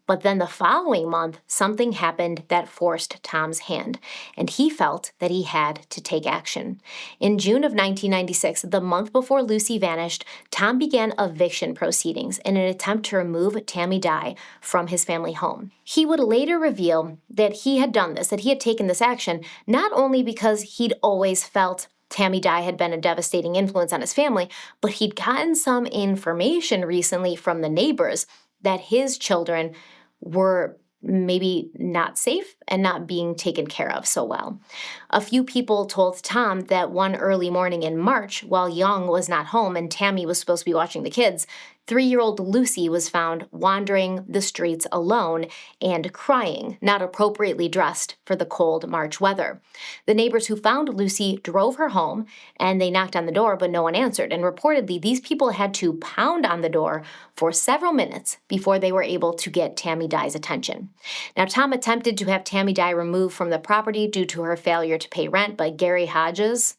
But then the following month, something happened that forced Tom's hand, and he felt that he had to take action. In June of 1996, the month before Lucy vanished, Tom began eviction proceedings in an attempt to remove Tammy Dye from his family home. He would later reveal that he had done this, that he had taken this action, not only because he'd always felt Tammy Dye had been a devastating influence on his family, but he'd gotten some information recently from the neighbors that his children were maybe not safe and not being taken care of so well. A few people told Tom that one early morning in March, while Young was not home and Tammy was supposed to be watching the kids, 3-year-old Lucy was found wandering the streets alone and crying, not appropriately dressed for the cold March weather. The neighbors who found Lucy drove her home, and they knocked on the door, but no one answered. And reportedly, these people had to pound on the door for several minutes before they were able to get Tammy Dye's attention. Now, Tom attempted to have Tammy Dye removed from the property due to her failure to pay rent, but Gary Hodges,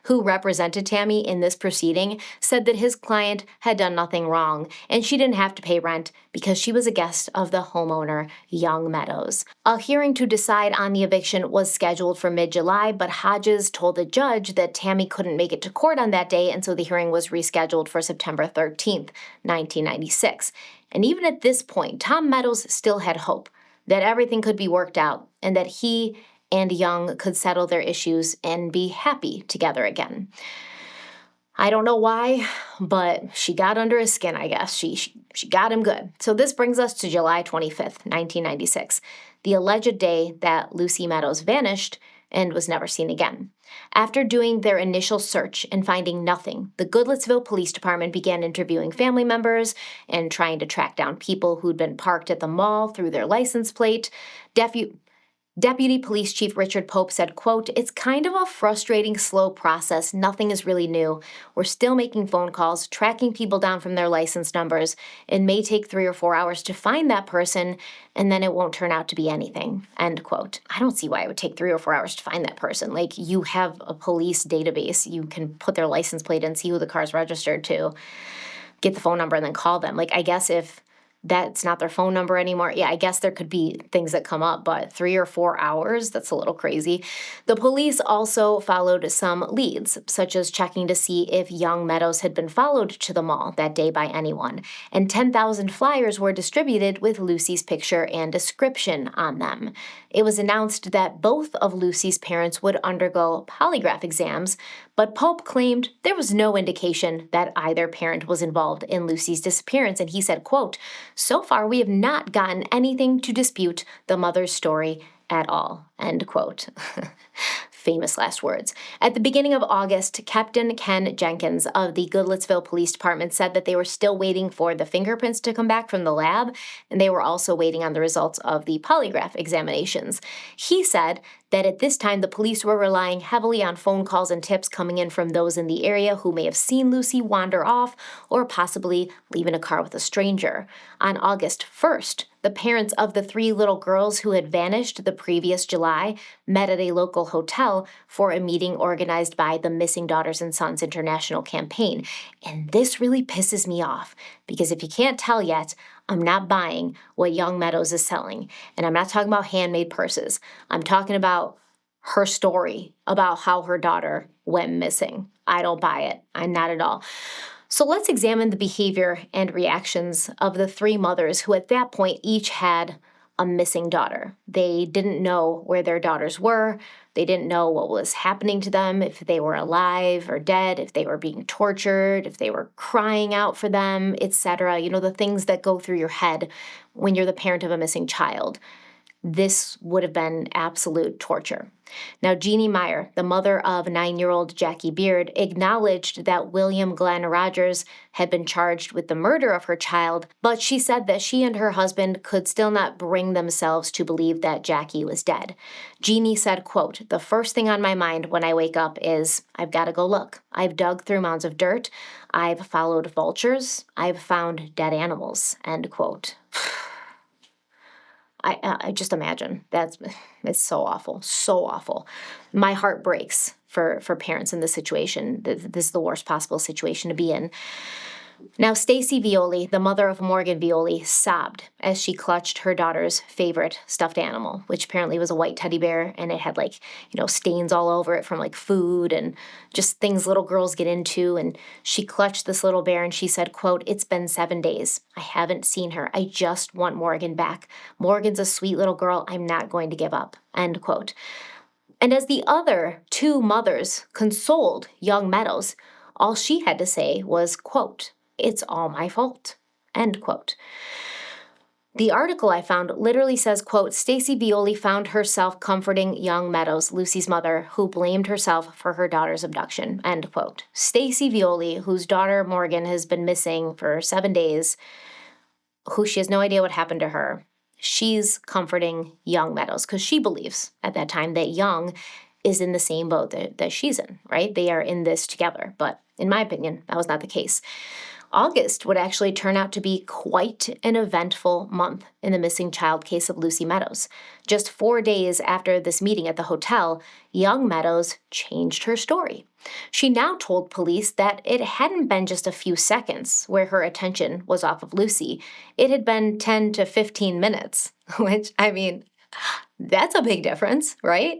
who represented Tammy in this proceeding, said that his client had done nothing wrong, and she didn't have to pay rent because she was a guest of the homeowner, Young Meadows. A hearing to decide on the eviction was scheduled for mid-July, but Hodges told the judge that Tammy couldn't make it to court on that day, and so the hearing was rescheduled for September 13th, 1996. And even at this point, Tom Meadows still had hope that everything could be worked out and that he and Young could settle their issues and be happy together again. I don't know why, but she got under his skin, I guess. She got him good. So this brings us to July 25th, 1996, the alleged day that Lucy Meadows vanished and was never seen again. After doing their initial search and finding nothing, the Goodlettsville Police Department began interviewing family members and trying to track down people who'd been parked at the mall through their license plate. Deputy Police Chief Richard Pope said, quote, "It's kind of a frustrating, slow process. Nothing is really new. We're still making phone calls, tracking people down from their license numbers. It may take 3 or 4 hours to find that person, and then it won't turn out to be anything," end quote. I don't see why it would take 3 or 4 hours to find that person. You have a police database. You can put their license plate and see who the car's registered to, get the phone number, and then call them. I guess if That's not their phone number anymore. Yeah, I guess there could be things that come up, but 3 or 4 hours, that's a little crazy. The police also followed some leads, such as checking to see if young Meadows had been followed to the mall that day by anyone. And 10,000 flyers were distributed with Lucy's picture and description on them. It was announced that both of Lucy's parents would undergo polygraph exams, but Pope claimed there was no indication that either parent was involved in Lucy's disappearance, and he said, quote, "So far, we have not gotten anything to dispute the mother's story at all," end quote. Famous last words. At the beginning of August, Captain Ken Jenkins of the Goodlettsville Police Department said that they were still waiting for the fingerprints to come back from the lab, and they were also waiting on the results of the polygraph examinations. He said that at this time the police were relying heavily on phone calls and tips coming in from those in the area who may have seen Lucy wander off or possibly leave in a car with a stranger. On August 1st, the parents of the 3 little girls who had vanished the previous July met at a local hotel for a meeting organized by the Missing Daughters and Sons International Campaign. And this really pisses me off, because if you can't tell yet, I'm not buying what young Meadows is selling. And I'm not talking about handmade purses. I'm talking about her story about how her daughter went missing. I don't buy it. I'm not at all. So let's examine the behavior and reactions of the 3 mothers who at that point each had a missing daughter. They didn't know where their daughters were. They didn't know what was happening to them, if they were alive or dead, if they were being tortured, if they were crying out for them, etc. You know, the things that go through your head when you're the parent of a missing child. This would have been absolute torture. Now, Jeannie Meyer, the mother of 9-year-old Jackie Beard, acknowledged that William Glenn Rogers had been charged with the murder of her child, but she said that she and her husband could still not bring themselves to believe that Jackie was dead. Jeannie said, quote, "The first thing on my mind when I wake up is, I've got to go look. I've dug through mounds of dirt. I've followed vultures. I've found dead animals," end quote. I just imagine it's so awful, so awful. My heart breaks for parents in this situation. This is the worst possible situation to be in. Now, Stacy Violi, the mother of Morgan Violi, sobbed as she clutched her daughter's favorite stuffed animal, which apparently was a white teddy bear, and it had stains all over it from food and just things little girls get into. And she clutched this little bear and she said, quote, "It's been 7 days. I haven't seen her. I just want Morgan back. Morgan's a sweet little girl. I'm not going to give up," end quote. And as the other 2 mothers consoled young Meadows, all she had to say was, quote, "It's all my fault," end quote. The article I found literally says, quote, "Stacy Violi found herself comforting young Meadows, Lucy's mother, who blamed herself for her daughter's abduction," end quote. Stacy Violi, whose daughter Morgan has been missing for 7 days, who she has no idea what happened to her, she's comforting young Meadows because she believes at that time that young is in the same boat that she's in, right? They are in this together. But in my opinion, that was not the case. August would actually turn out to be quite an eventful month in the missing child case of Lucy Meadows. Just 4 days after this meeting at the hotel, young Meadows changed her story. She now told police that it hadn't been just a few seconds where her attention was off of Lucy. It had been 10 to 15 minutes, which, I mean, that's a big difference, right?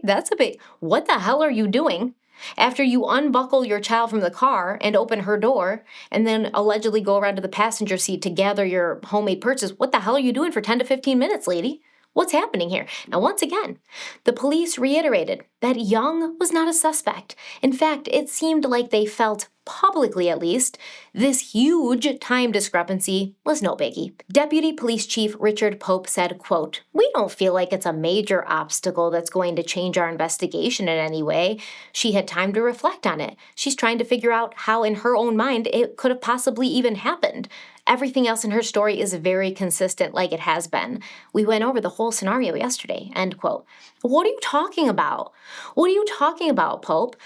What the hell are you doing after you unbuckle your child from the car and open her door and then allegedly go around to the passenger seat to gather your homemade purchase? What the hell are you doing for 10 to 15 minutes, lady? What's happening here? Now, once again, the police reiterated that Young was not a suspect. In fact, it seemed like they felt, publicly at least, this huge time discrepancy was no biggie. Deputy Police Chief Richard Pope said, quote, "We don't feel like it's a major obstacle that's going to change our investigation in any way. She had time to reflect on it. She's trying to figure out how in her own mind it could have possibly even happened. Everything else in her story is very consistent like it has been. We went over the whole scenario yesterday," end quote. What are you talking about? What are you talking about, Pope?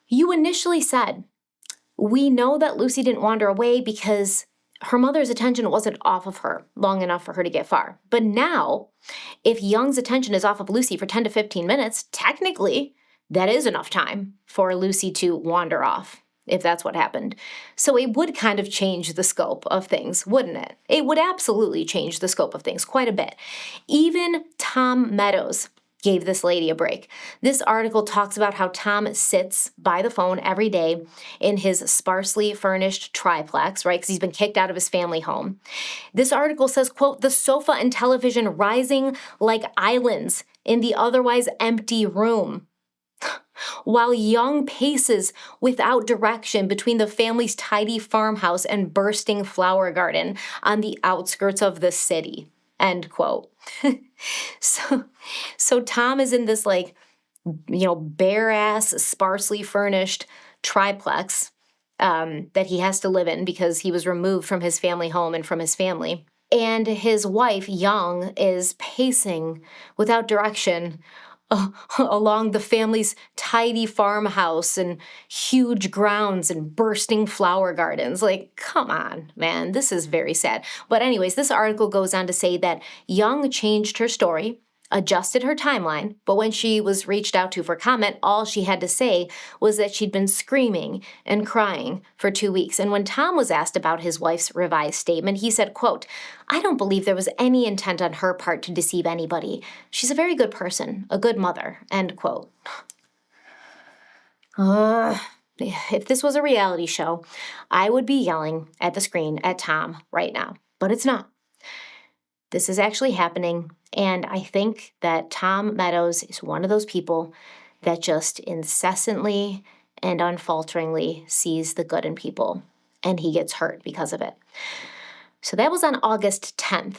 You initially said, we know that Lucy didn't wander away because her mother's attention wasn't off of her long enough for her to get far. But now, if Young's attention is off of Lucy for 10 to 15 minutes, technically, that is enough time for Lucy to wander off. if that's what happened. So it would kind of change the scope of things, wouldn't it? It would absolutely change the scope of things quite a bit. Even Tom Meadows gave this lady a break. This article talks about how Tom sits by the phone every day in his sparsely furnished triplex, right? Because he's been kicked out of his family home. This article says, quote, the sofa and television rising like islands in the otherwise empty room, while Young paces without direction between the family's tidy farmhouse and bursting flower garden on the outskirts of the city, end quote. So Tom is in this bare-ass, sparsely furnished triplex that he has to live in because he was removed from his family home and from his family. And his wife, Young, is pacing without direction along the family's tidy farmhouse and huge grounds and bursting flower gardens. Like, come on, man, this is very sad. But anyways, this article goes on to say that Young changed her story, adjusted her timeline, but when she was reached out to for comment, all she had to say was that she'd been screaming and crying for 2 weeks. And when Tom was asked about his wife's revised statement, he said, quote, I don't believe there was any intent on her part to deceive anybody. She's a very good person, a good mother, end quote. If this was a reality show, I would be yelling at the screen at Tom right now, but it's not. This is actually happening, and I think that Tom Meadows is one of those people that just incessantly and unfalteringly sees the good in people, and he gets hurt because of it. So that was on August 10th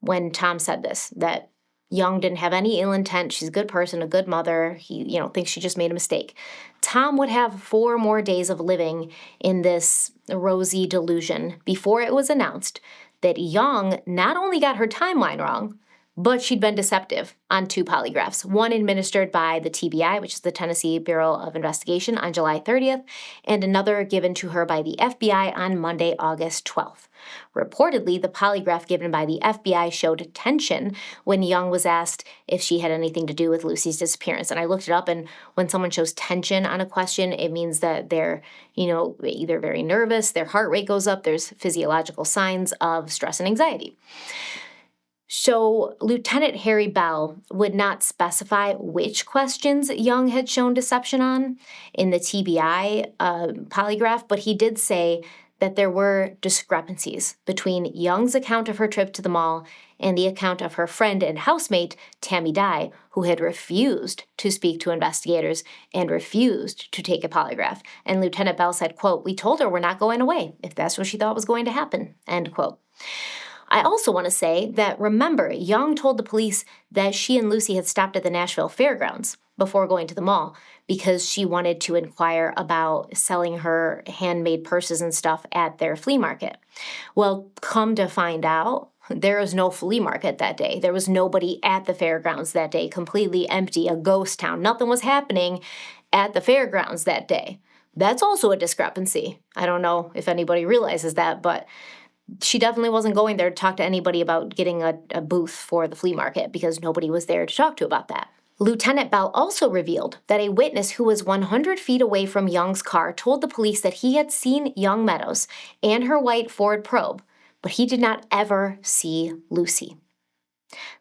when Tom said this, that Young didn't have any ill intent. She's a good person, a good mother. He, thinks she just made a mistake. Tom would have 4 more days of living in this rosy delusion before it was announced that Young not only got her timeline wrong, but she'd been deceptive on 2 polygraphs, one administered by the TBI, which is the Tennessee Bureau of Investigation, on July 30th, and another given to her by the FBI on Monday, August 12th. Reportedly, the polygraph given by the FBI showed tension when Young was asked if she had anything to do with Lucy's disappearance. And I looked it up, and when someone shows tension on a question, it means that they're, either very nervous, their heart rate goes up, there's physiological signs of stress and anxiety. So Lieutenant Harry Bell would not specify which questions Young had shown deception on in the TBI polygraph, but he did say that there were discrepancies between Young's account of her trip to the mall and the account of her friend and housemate, Tammy Dye, who had refused to speak to investigators and refused to take a polygraph. And Lieutenant Bell said, quote, we told her we're not going away if that's what she thought was going to happen, end quote. I also want to say that, remember, Young told the police that she and Lucy had stopped at the Nashville Fairgrounds before going to the mall because she wanted to inquire about selling her handmade purses and stuff at their flea market. Well, come to find out, there was no flea market that day. There was nobody at the fairgrounds that day, completely empty, a ghost town. Nothing was happening at the fairgrounds that day. That's also a discrepancy. I don't know if anybody realizes that, but she definitely wasn't going there to talk to anybody about getting a booth for the flea market because nobody was there to talk to about that. Lieutenant Bell also revealed that a witness who was 100 feet away from Young's car told the police that he had seen Young Meadows and her white Ford Probe, but he did not ever see Lucy.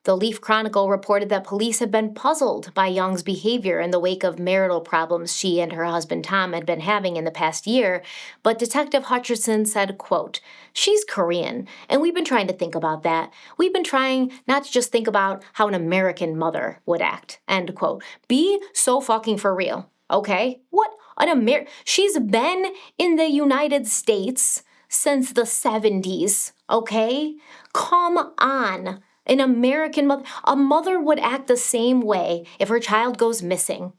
The Leaf Chronicle reported that police had been puzzled by Young's behavior in the wake of marital problems she and her husband Tom had been having in the past year, but Detective Hutcherson said, quote, she's Korean, and we've been trying to think about that. We've been trying not to just think about how an American mother would act, end quote. Be so fucking for real, okay? What an she's been in the United States since the 70s, okay? Come on. An American mother, a mother would act the same way if her child goes missing,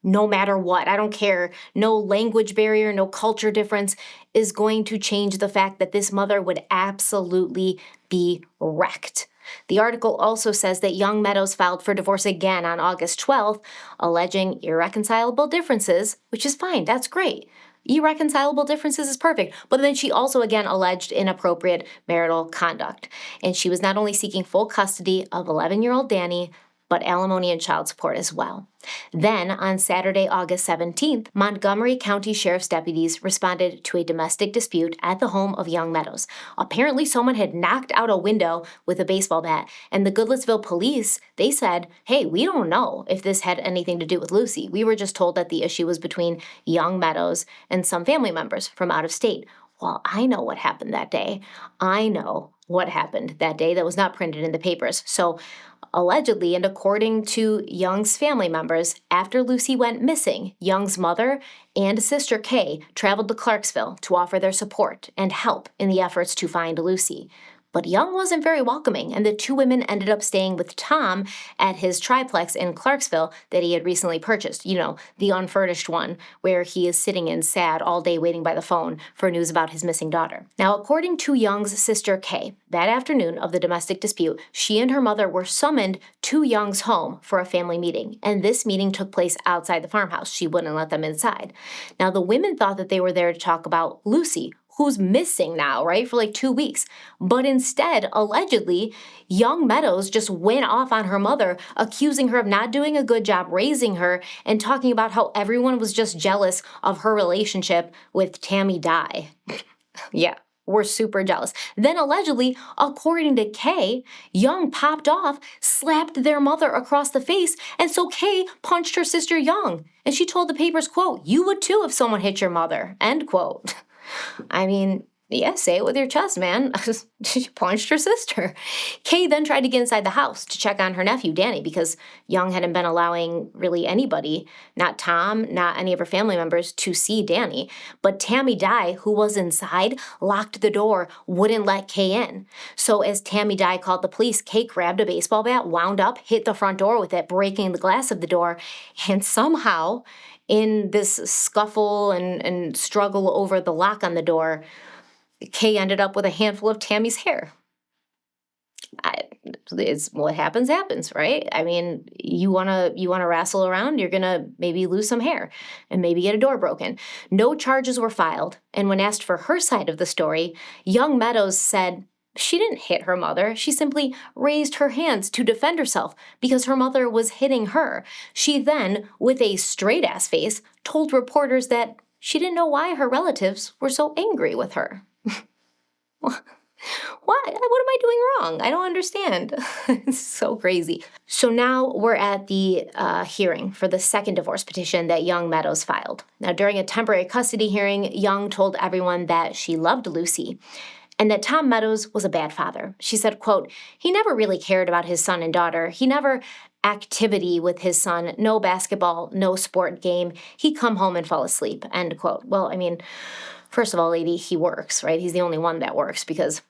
no matter what. I don't care. No language barrier, no culture difference is going to change the fact that this mother would absolutely be wrecked. The article also says that Young Meadows filed for divorce again on August 12th, alleging irreconcilable differences, which is fine. That's great. Irreconcilable differences is perfect. But then she also again alleged inappropriate marital conduct. And she was not only seeking full custody of 11-year-old Danny, but alimony and child support as well. Then, on Saturday, August 17th, Montgomery County Sheriff's deputies responded to a domestic dispute at the home of young Meadows. Apparently, someone had knocked out a window with a baseball bat, and the Goodlettsville police, they said, hey, we don't know if this had anything to do with Lucy. We were just told that the issue was between young Meadows and some family members from out of state. Well, I know what happened that day. I know what happened that day that was not printed in the papers. So, allegedly, and according to Young's family members, after Lucy went missing, Young's mother and sister Kay traveled to Clarksville to offer their support and help in the efforts to find Lucy. But Young wasn't very welcoming, and the two women ended up staying with Tom at his triplex in Clarksville that he had recently purchased, the unfurnished one, where he is sitting in sad all day waiting by the phone for news about his missing daughter. Now, according to Young's sister Kay, that afternoon of the domestic dispute, she and her mother were summoned to Young's home for a family meeting, and this meeting took place outside the farmhouse. She wouldn't let them inside. Now, the women thought that they were there to talk about Lucy, who's missing now, right, for like 2 weeks. But instead, allegedly, young Meadows just went off on her mother, accusing her of not doing a good job raising her and talking about how everyone was just jealous of her relationship with Tammy Dye. Yeah, we're super jealous. Then allegedly, according to Kay, Young popped off, slapped their mother across the face, and so Kay punched her sister Young. And she told the papers, quote, "You would too if someone hit your mother," end quote. I mean, yeah, say it with your chest, man. She punched her sister. Kay then tried to get inside the house to check on her nephew, Danny, because Young hadn't been allowing really anybody, not Tom, not any of her family members, to see Danny. But Tammy Dye, who was inside, locked the door, wouldn't let Kay in. So as Tammy Dye called the police, Kay grabbed a baseball bat, wound up, hit the front door with it, breaking the glass of the door, and somehow, in this scuffle and struggle over the lock on the door, Kay ended up with a handful of Tammy's hair. It's what happens, right? I mean, you wanna wrestle around, you're gonna maybe lose some hair and maybe get a door broken. No charges were filed, and when asked for her side of the story, young Meadows said she didn't hit her mother. She simply raised her hands to defend herself because her mother was hitting her. She then, with a straight-ass face, told reporters that she didn't know why her relatives were so angry with her. What? What am I doing wrong? I don't understand. It's so crazy. So now we're at the hearing for the second divorce petition that young Meadows filed. Now, during a temporary custody hearing, Young told everyone that she loved Lucy and that Tom Meadows was a bad father. She said, quote, "He never really cared about his son and daughter. He never activity with his son, no basketball, no sport game. He'd come home and fall asleep," end quote. Well, I mean, first of all, lady, he works, right? He's the only one that works because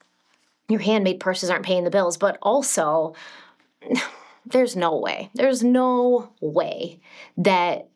your handmade purses aren't paying the bills. But also, there's no way that,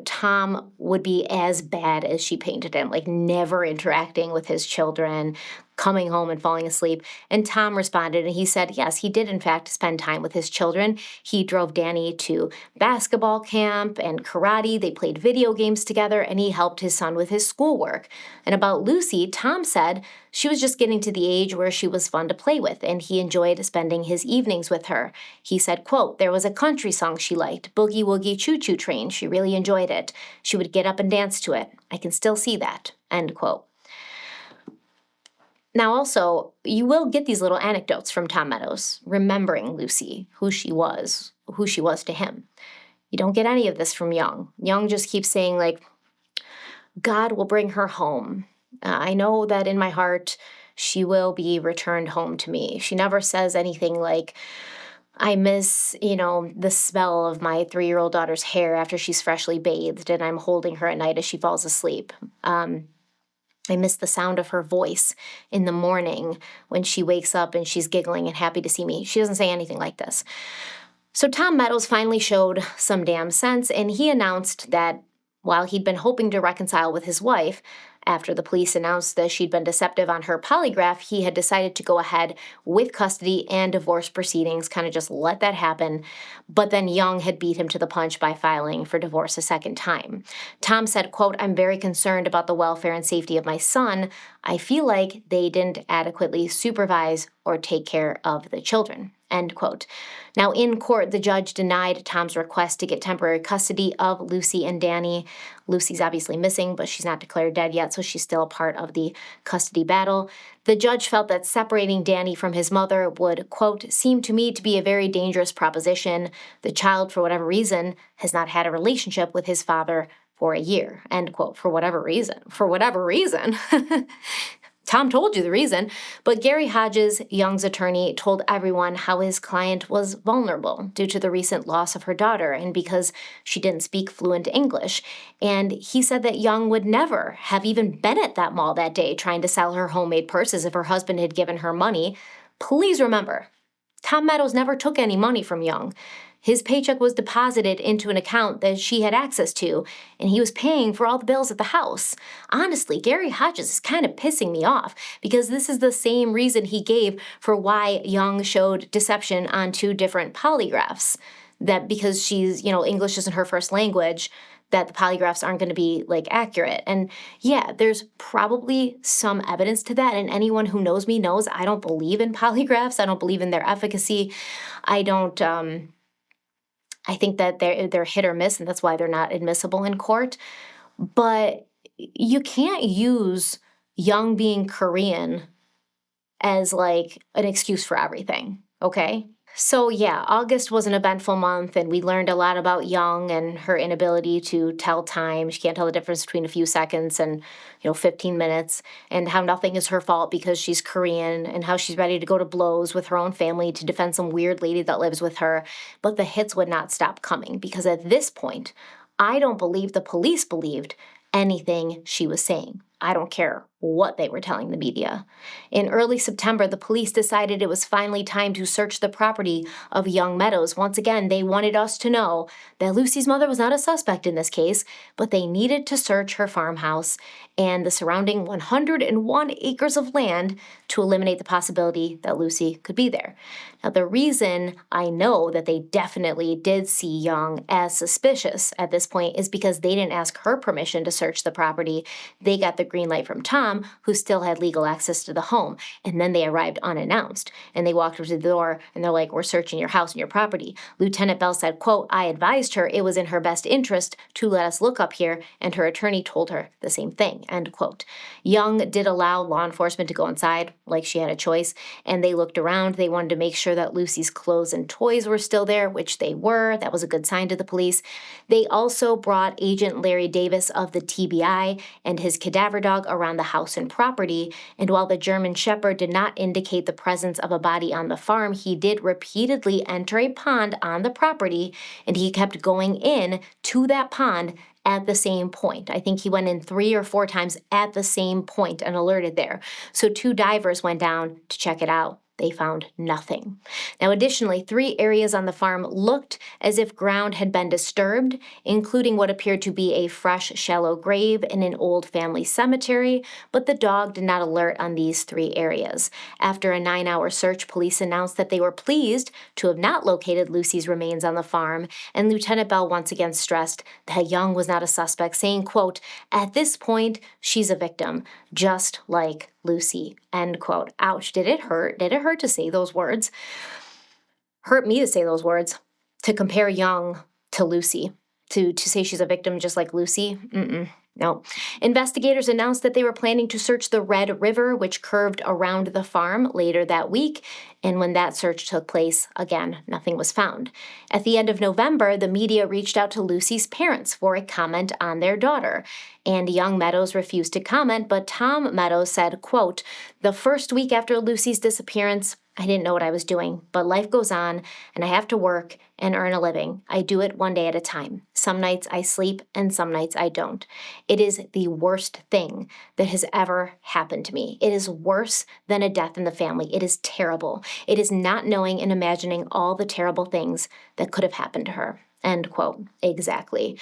Tom would be as bad as she painted him, like never interacting with his children, coming home and falling asleep. And Tom responded and he said, yes, he did in fact spend time with his children. He drove Danny to basketball camp and karate. They played video games together and he helped his son with his schoolwork. And about Lucy, Tom said she was just getting to the age where she was fun to play with and he enjoyed spending his evenings with her. He said, quote, "There was a country song she liked, Boogie Woogie Choo Choo Train. She really enjoyed it. She would get up and dance to it. I can still see that," end quote. Now also, you will get these little anecdotes from Tom Meadows, remembering Lucy, who she was to him. You don't get any of this from Young. Young just keeps saying, like, God will bring her home. I know that in my heart, she will be returned home to me. She never says anything like, I miss, the smell of my 3-year-old daughter's hair after she's freshly bathed and I'm holding her at night as she falls asleep. I miss the sound of her voice in the morning when she wakes up and she's giggling and happy to see me. She doesn't say anything like this. So Tom Meadows finally showed some damn sense, and he announced that while he'd been hoping to reconcile with his wife, after the police announced that she'd been deceptive on her polygraph, he had decided to go ahead with custody and divorce proceedings, kind of just let that happen. But then Young had beat him to the punch by filing for divorce a second time. Tom said, quote, "I'm very concerned about the welfare and safety of my son. I feel like they didn't adequately supervise or take care of the children," end quote. Now, in court, the judge denied Tom's request to get temporary custody of Lucy and Danny. Lucy's obviously missing, but she's not declared dead yet, so she's still a part of the custody battle. The judge felt that separating Danny from his mother would, quote, seem to me to be a very dangerous proposition. The child, for whatever reason, has not had a relationship with his father for a year, end quote, for whatever reason. For whatever reason. Tom told you the reason, but Gary Hodges, Young's attorney, told everyone how his client was vulnerable due to the recent loss of her daughter and because she didn't speak fluent English. And he said that Young would never have even been at that mall that day trying to sell her homemade purses if her husband had given her money. Please remember, Tom Meadows never took any money from Young. His paycheck was deposited into an account that she had access to, and he was paying for all the bills at the house. Honestly, Gary Hodges is kind of pissing me off because this is the same reason he gave for why Young showed deception on 2 different polygraphs. That because she's, English isn't her first language, that the polygraphs aren't going to be, accurate. And yeah, there's probably some evidence to that, and anyone who knows me knows I don't believe in polygraphs. I don't believe in their efficacy. I think that they're hit or miss, and that's why they're not admissible in court. But you can't use Young being Korean as an excuse for everything, okay? So yeah, August was an eventful month, and we learned a lot about Young and her inability to tell time. She can't tell the difference between a few seconds and 15 minutes, and how nothing is her fault because she's Korean, and how she's ready to go to blows with her own family to defend some weird lady that lives with her. But the hits would not stop coming because at this point, I don't believe the police believed anything she was saying. I don't care what they were telling the media. In early September, the police decided it was finally time to search the property of Young Meadows. Once again, they wanted us to know that Lucy's mother was not a suspect in this case, but they needed to search her farmhouse and the surrounding 101 acres of land to eliminate the possibility that Lucy could be there. Now, the reason I know that they definitely did see Young as suspicious at this point is because they didn't ask her permission to search the property. They got the green light from Tom, who still had legal access to the home. And then they arrived unannounced. And they walked up to the door and they're like, we're searching your house and your property. Lieutenant Bell said, quote, I advised her it was in her best interest to let us look up here, and her attorney told her the same thing, end quote. Young did allow law enforcement to go inside, like she had a choice, and they looked around. They wanted to make sure that Lucy's clothes and toys were still there, which they were. That was a good sign to the police. They also brought Agent Larry Davis of the TBI and his cadaver dog around the house and property, and while the German Shepherd did not indicate the presence of a body on the farm, he did repeatedly enter a pond on the property, and he kept going in to that pond at the same point. I think he went in 3 or 4 times at the same point and alerted there. So 2 divers went down to check it out. They found nothing. Now, additionally, 3 areas on the farm looked as if ground had been disturbed, including what appeared to be a fresh, shallow grave in an old family cemetery, but the dog did not alert on these 3 areas. After a 9-hour search, police announced that they were pleased to have not located Lucy's remains on the farm, and Lieutenant Bell once again stressed that Young was not a suspect, saying, quote, at this point, she's a victim, just like Lucy, end quote. Ouch, did it hurt? Did it hurt to say those words? Hurt me to say those words. To compare Young to Lucy. To say she's a victim just like Lucy? No. Investigators announced that they were planning to search the Red River, which curved around the farm, later that week. And when that search took place, again, nothing was found. At the end of November, the media reached out to Lucy's parents for a comment on their daughter. And Young Meadows refused to comment, but Tom Meadows said, quote, the first week after Lucy's disappearance, I didn't know what I was doing, but life goes on, and I have to work and earn a living. I do it one day at a time. Some nights I sleep, and some nights I don't. It is the worst thing that has ever happened to me. It is worse than a death in the family. It is terrible. It is not knowing and imagining all the terrible things that could have happened to her. End quote. Exactly.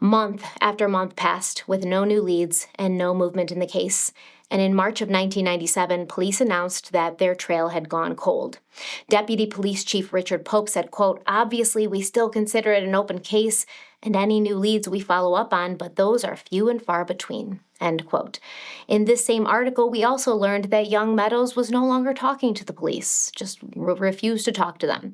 Month after month passed with no new leads and no movement in the case. And in March of 1997, police announced that their trail had gone cold. Deputy Police Chief Richard Pope said, quote, obviously we still consider it an open case and any new leads we follow up on, but those are few and far between, End quote. In this same article, we also learned that young Meadows was no longer talking to the police, just refused to talk to them.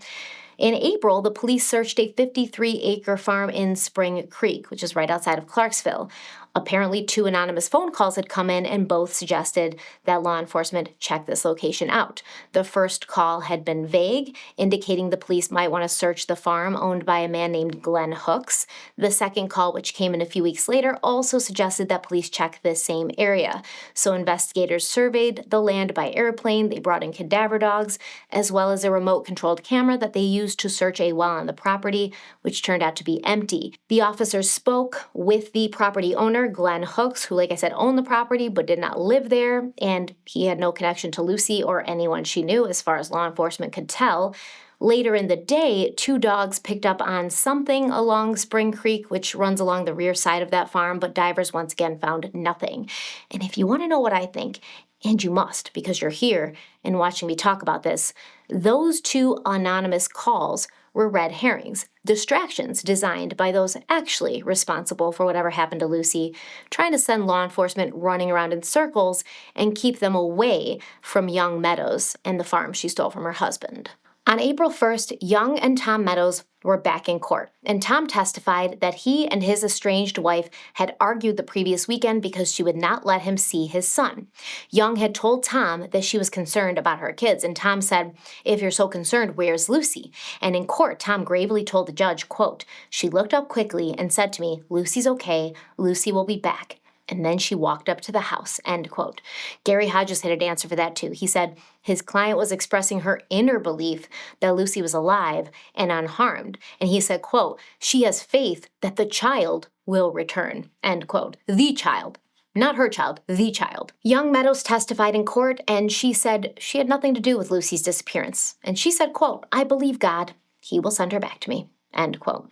In April, the police searched a 53-acre farm in Spring Creek, which is right outside of Clarksville. Apparently, 2 anonymous phone calls had come in, and both suggested that law enforcement check this location out. The first call had been vague, indicating the police might want to search the farm owned by a man named Glenn Hooks. The second call, which came in a few weeks later, also suggested that police check this same area. So investigators surveyed the land by airplane. They brought in cadaver dogs, as well as a remote-controlled camera that they used to search a well on the property, which turned out to be empty. The officers spoke with the property owner, Glenn Hooks, who, like I said, owned the property but did not live there, and he had no connection to Lucy or anyone she knew, as far as law enforcement could tell. Later in the day, 2 dogs picked up on something along Spring Creek, which runs along the rear side of that farm, but divers once again found nothing. And if you want to know what I think, and you must because you're here and watching me talk about this, those 2 anonymous calls were red herrings, distractions designed by those actually responsible for whatever happened to Lucy, trying to send law enforcement running around in circles and keep them away from young Meadows and the farm she stole from her husband. On April 1st, Young and Tom Meadows were back in court, and Tom testified that he and his estranged wife had argued the previous weekend because she would not let him see his son. Young had told Tom that she was concerned about her kids, and Tom said, "If you're so concerned, where's Lucy?" And in court, Tom gravely told the judge, quote, "She looked up quickly and said to me, 'Lucy's okay, Lucy will be back.' And then she walked up to the house," end quote. Gary Hodges had an answer for that too. He said his client was expressing her inner belief that Lucy was alive and unharmed. And he said, quote, "She has faith that the child will return," end quote. The child. Not her child, the child. Young Meadows testified in court, and she said she had nothing to do with Lucy's disappearance. And she said, quote, "I believe God. He will send her back to me," end quote.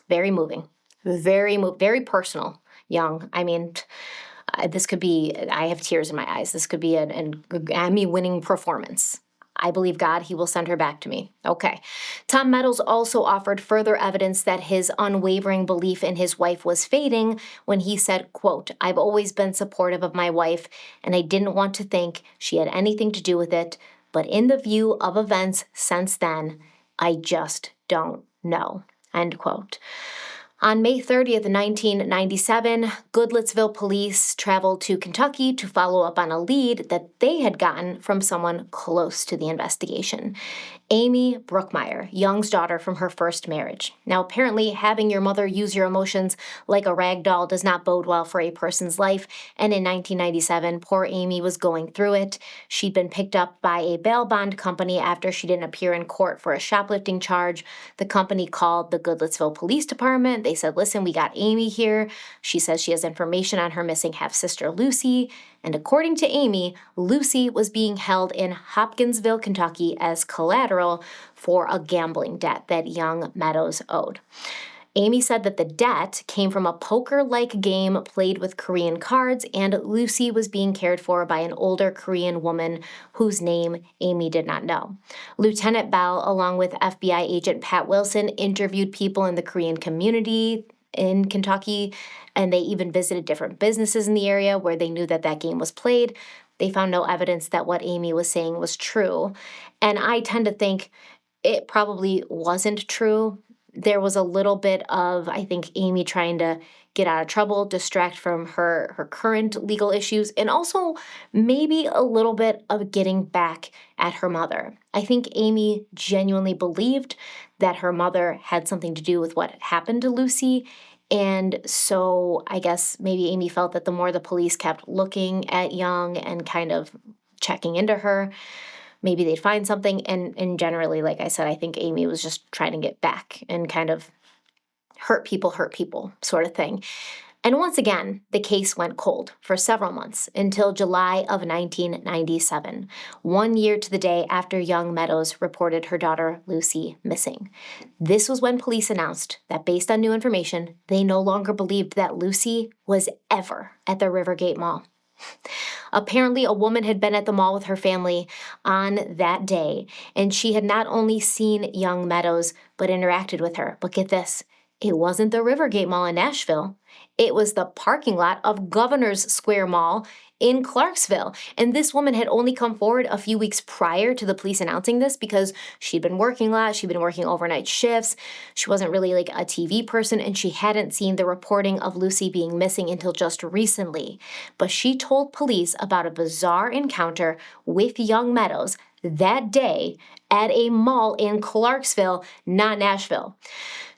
Very moving. Very personal. Young. I mean, this could be, I have tears in my eyes. This could be an Emmy-winning performance. I believe God, he will send her back to me. Okay. Tom Meadows also offered further evidence that his unwavering belief in his wife was fading when he said, quote, "I've always been supportive of my wife, and I didn't want to think she had anything to do with it. But in the view of events since then, I just don't know," end quote. On May 30th, 1997, Goodlettsville police traveled to Kentucky to follow up on a lead that they had gotten from someone close to the investigation. Amy Brookmeyer, Young's daughter from her first marriage. Now, apparently, having your mother use your emotions like a rag doll does not bode well for a person's life, and in 1997, poor Amy was going through it. She'd been picked up by a bail bond company after she didn't appear in court for a shoplifting charge. The company called the Goodlettsville Police Department. They said, "Listen, we got Amy here. She says she has information on her missing half-sister Lucy." And according to Amy, Lucy was being held in Hopkinsville, Kentucky as collateral for a gambling debt that Young Meadows owed. Amy said that the debt came from a poker-like game played with Korean cards, and Lucy was being cared for by an older Korean woman whose name Amy did not know. Lieutenant Bell, along with FBI agent Pat Wilson, interviewed people in the Korean community in Kentucky, and they even visited different businesses in the area where they knew that that game was played. They found no evidence that what Amy was saying was true. And I tend to think it probably wasn't true. There was a little bit of, I think, Amy trying to get out of trouble, distract from her current legal issues, and also maybe a little bit of getting back at her mother. I think Amy genuinely believed that her mother had something to do with what happened to Lucy, and so I guess maybe Amy felt that the more the police kept looking at Young and kind of checking into her, maybe they'd find something. And generally, like I said, I think Amy was just trying to get back and kind of hurt people sort of thing. And once again, the case went cold for several months until July of 1997, 1 year to the day after Young Meadows reported her daughter Lucy missing. This was when police announced that based on new information, they no longer believed that Lucy was ever at the Rivergate Mall. Apparently, a woman had been at the mall with her family on that day, and she had not only seen Young Meadows, but interacted with her. But get this, It wasn't the Rivergate Mall in Nashville. It was the parking lot of Governor's Square Mall in Clarksville. And this woman had only come forward a few weeks prior to the police announcing this because she'd been working a lot. She'd been working overnight shifts. She wasn't really like a TV person, and she hadn't seen the reporting of Lucy being missing until just recently. But she told police about a bizarre encounter with young Meadows that day at a mall in Clarksville, not Nashville.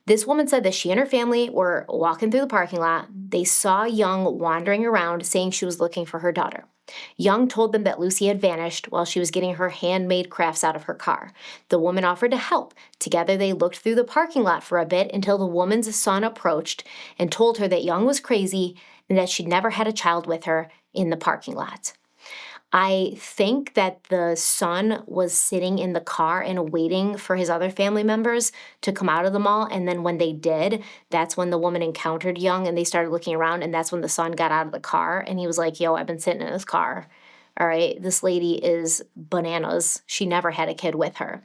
This woman said that she and her family were walking through the parking lot. They saw Young wandering around, saying she was looking for her daughter. Young told them that Lucy had vanished while she was getting her handmade crafts out of her car. The woman offered to help. Together, they looked through the parking lot for a bit until the woman's son approached and told her that Young was crazy and that she'd never had a child with her in the parking lot. I think that the son was sitting in the car and waiting for his other family members to come out of the mall. And then when they did, that's when the woman encountered Young and they started looking around. And that's when the son got out of the car and he was like, yo, I've been sitting in this car. All right, this lady is bananas. She never had a kid with her.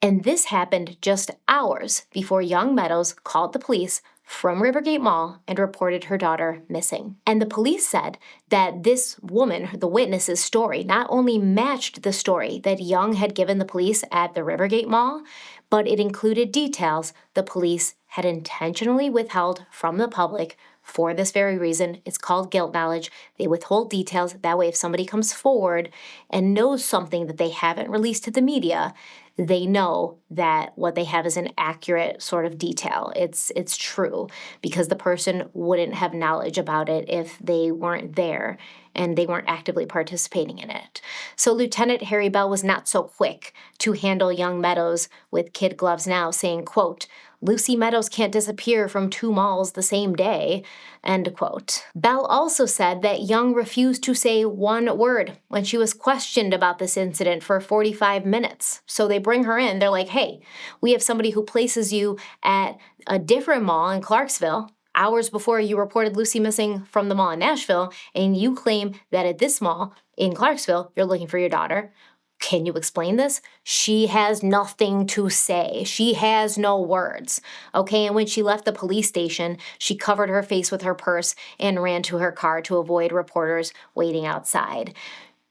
And this happened just hours before young Meadows called the police from Rivergate Mall and reported her daughter missing. And the police said that this woman, the witness's story, not only matched the story that Young had given the police at the Rivergate Mall, but it included details the police had intentionally withheld from the public for this very reason. It's called guilt knowledge. They withhold details. That way, if somebody comes forward and knows something that they haven't released to the media, they know that what they have is an accurate sort of detail. It's true because the person wouldn't have knowledge about it if they weren't there and they weren't actively participating in it. So Lieutenant Harry Bell was not so quick to handle young Meadows with kid gloves now, saying, quote, Lucy Meadows can't disappear from 2 malls the same day, end quote. Bell also said that Young refused to say one word when she was questioned about this incident for 45 minutes. So they bring her in. They're like, hey, we have somebody who places you at a different mall in Clarksville hours before you reported Lucy missing from the mall in Nashville, and you claim that at this mall in Clarksville, you're looking for your daughter. Can you explain this? She has nothing to say. She has no words. Okay, and when she left the police station, she covered her face with her purse and ran to her car to avoid reporters waiting outside.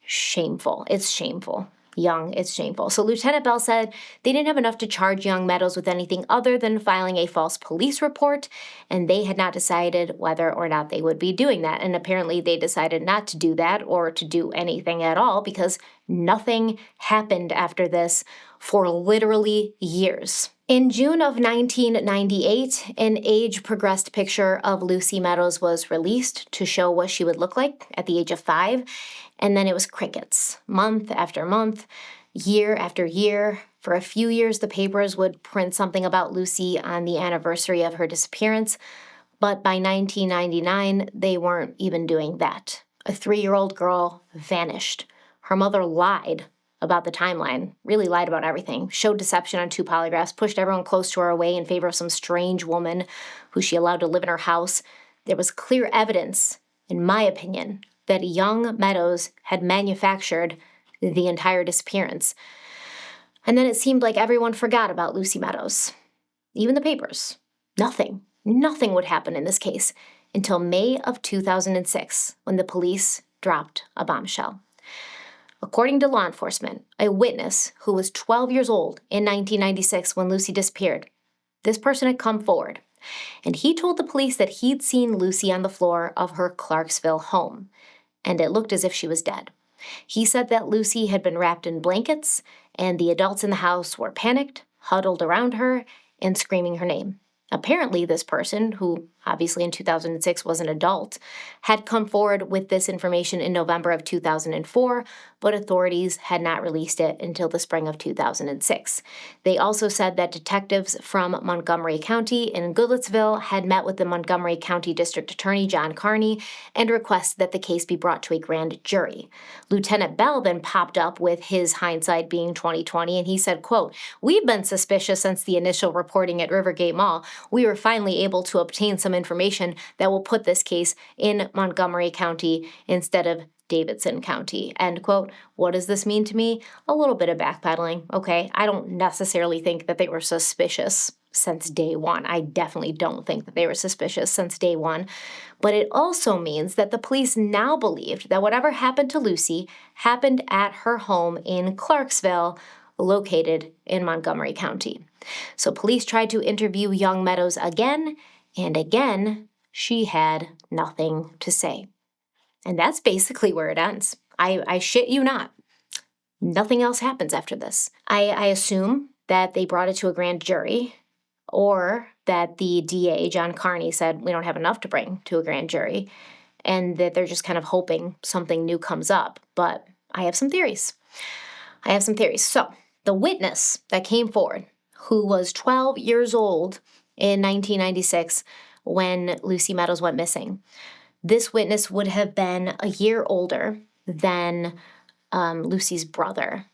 Shameful. It's shameful. Young, it's shameful. So Lieutenant Bell said they didn't have enough to charge young Meadows with anything other than filing a false police report, and they had not decided whether or not they would be doing that. And apparently they decided not to do that or to do anything at all because nothing happened after this for literally years. In June of 1998, an age-progressed picture of Lucy Meadows was released to show what she would look like at the age of 5, and then it was crickets. Month after month, year after year. For a few years, the papers would print something about Lucy on the anniversary of her disappearance, but by 1999, they weren't even doing that. A 3-year-old girl vanished. Her mother lied about the timeline, really lied about everything, showed deception on 2 polygraphs, pushed everyone close to her away in favor of some strange woman who she allowed to live in her house. There was clear evidence, in my opinion, that young Meadows had manufactured the entire disappearance. And then it seemed like everyone forgot about Lucy Meadows, even the papers. Nothing would happen in this case until May of 2006, when the police dropped a bombshell. According to law enforcement, a witness who was 12 years old in 1996 when Lucy disappeared, this person had come forward, and he told the police that he'd seen Lucy on the floor of her Clarksville home, and it looked as if she was dead. He said that Lucy had been wrapped in blankets, and the adults in the house were panicked, huddled around her, and screaming her name. Apparently, this person, who obviously in 2006 was an adult, had come forward with this information in November of 2004, but authorities had not released it until the spring of 2006. They also said that detectives from Montgomery County in Goodlettsville had met with the Montgomery County District Attorney John Carney and requested that the case be brought to a grand jury. Lieutenant Bell then popped up with his hindsight being 2020, and he said, quote, "We've been suspicious since the initial reporting at Rivergate Mall. We were finally able to obtain some information that will put this case in Montgomery County instead of Davidson County," end quote. What does this mean to me? A little bit of backpedaling, okay? I don't necessarily think that they were suspicious since day one. I definitely don't think that they were suspicious since day one. But it also means that the police now believed that whatever happened to Lucy happened at her home in Clarksville, located in Montgomery County. So police tried to interview young Meadows again, and again, she had nothing to say. And that's basically where it ends. I shit you not. Nothing else happens after this. I assume that they brought it to a grand jury, or that the DA, John Carney, said we don't have enough to bring to a grand jury, and that they're just kind of hoping something new comes up. But I have some theories. So the witness that came forward, who was 12 years old in 1996 when Lucy Meadows went missing, this witness would have been a year older than Lucy's brother,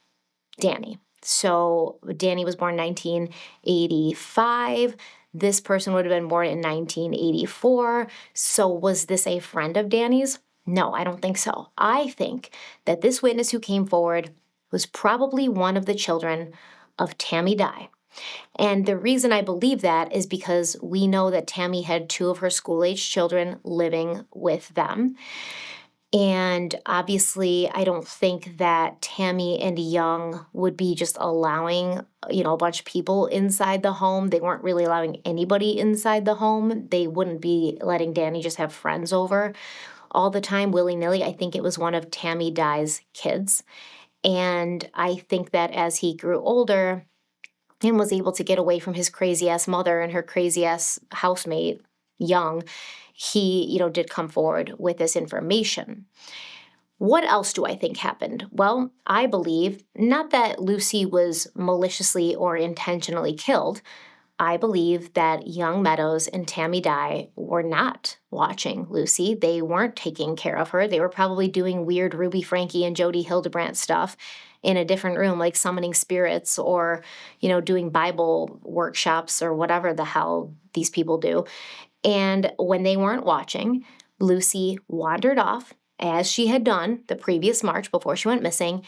Danny. So Danny was born in 1985. This person would have been born in 1984. So was this a friend of Danny's? No, I don't think so. I think that this witness who came forward was probably one of the children of Tammy Dye. And the reason I believe that is because we know that Tammy had two of her school-age children living with them. And obviously, I don't think that Tammy and Young would be just allowing, a bunch of people inside the home. They weren't really allowing anybody inside the home. They wouldn't be letting Danny just have friends over all the time, willy-nilly. I think it was one of Tammy Dye's kids. And I think that as he grew older and was able to get away from his crazy-ass mother and her crazy-ass housemate, Young, he, did come forward with this information. What else do I think happened? Well, I believe not that Lucy was maliciously or intentionally killed. I believe that young Meadows and Tammy Dye were not watching Lucy. They weren't taking care of her. They were probably doing weird Ruby Frankie and Jody Hildebrandt stuff in a different room, like summoning spirits or, doing Bible workshops or whatever the hell these people do. And when they weren't watching, Lucy wandered off, as she had done the previous March before she went missing,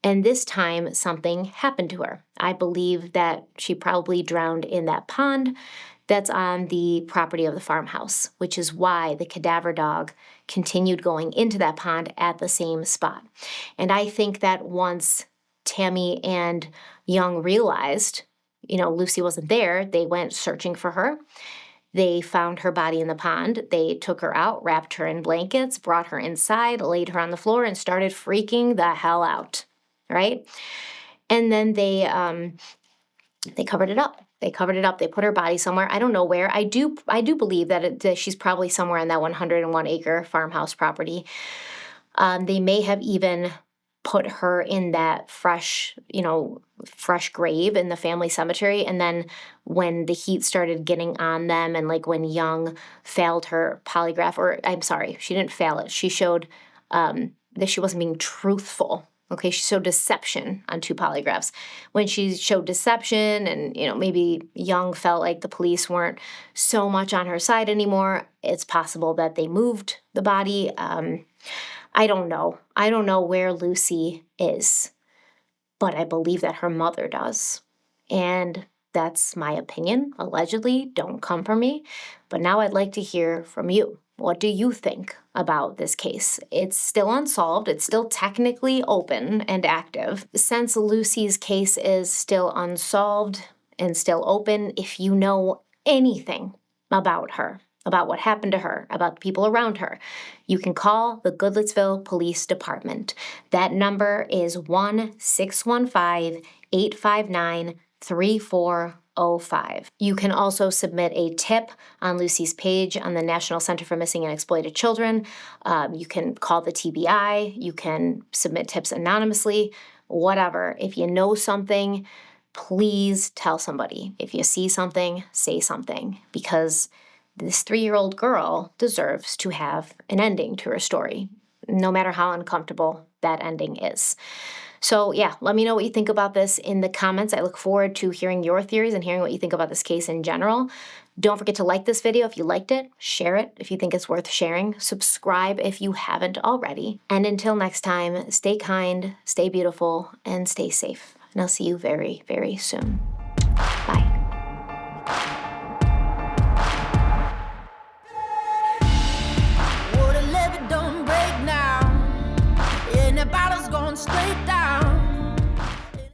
and this time something happened to her. I believe that she probably drowned in that pond that's on the property of the farmhouse, which is why the cadaver dog continued going into that pond at the same spot. And I think that once Tammy and Young realized, Lucy wasn't there, they went searching for her. They found her body in the pond. They took her out, wrapped her in blankets, brought her inside, laid her on the floor, and started freaking the hell out, right? And then they covered it up. They put her body somewhere. I don't know where. I do believe that she's probably somewhere on that 101-acre farmhouse property. They may have even put her in that fresh grave in the family cemetery. And then when the heat started getting on them, and like when Young failed her polygraph, or I'm sorry, she didn't fail it. She showed that she wasn't being truthful. Okay, she showed deception on 2 polygraphs. When she showed deception and, maybe Young felt like the police weren't so much on her side anymore, it's possible that they moved the body. I don't know. I don't know where Lucy is, but I believe that her mother does. And that's my opinion. Allegedly, don't come for me. But now I'd like to hear from you. What do you think about this case? It's still unsolved. It's still technically open and active. Since Lucy's case is still unsolved and still open, if you know anything about her, about what happened to her, about the people around her, you can call the Goodlettsville Police Department. That number is 1-615-859-3405. You can also submit a tip on Lucy's page on the National Center for Missing and Exploited Children. You can call the TBI. You can submit tips anonymously, whatever. If you know something, please tell somebody. If you see something, say something, because this 3-year-old girl deserves to have an ending to her story, no matter how uncomfortable that ending is. So yeah, let me know what you think about this in the comments. I look forward to hearing your theories and hearing what you think about this case in general. Don't forget to like this video if you liked it, share it if you think it's worth sharing, subscribe if you haven't already. And until next time, stay kind, stay beautiful, and stay safe. And I'll see you very, very soon.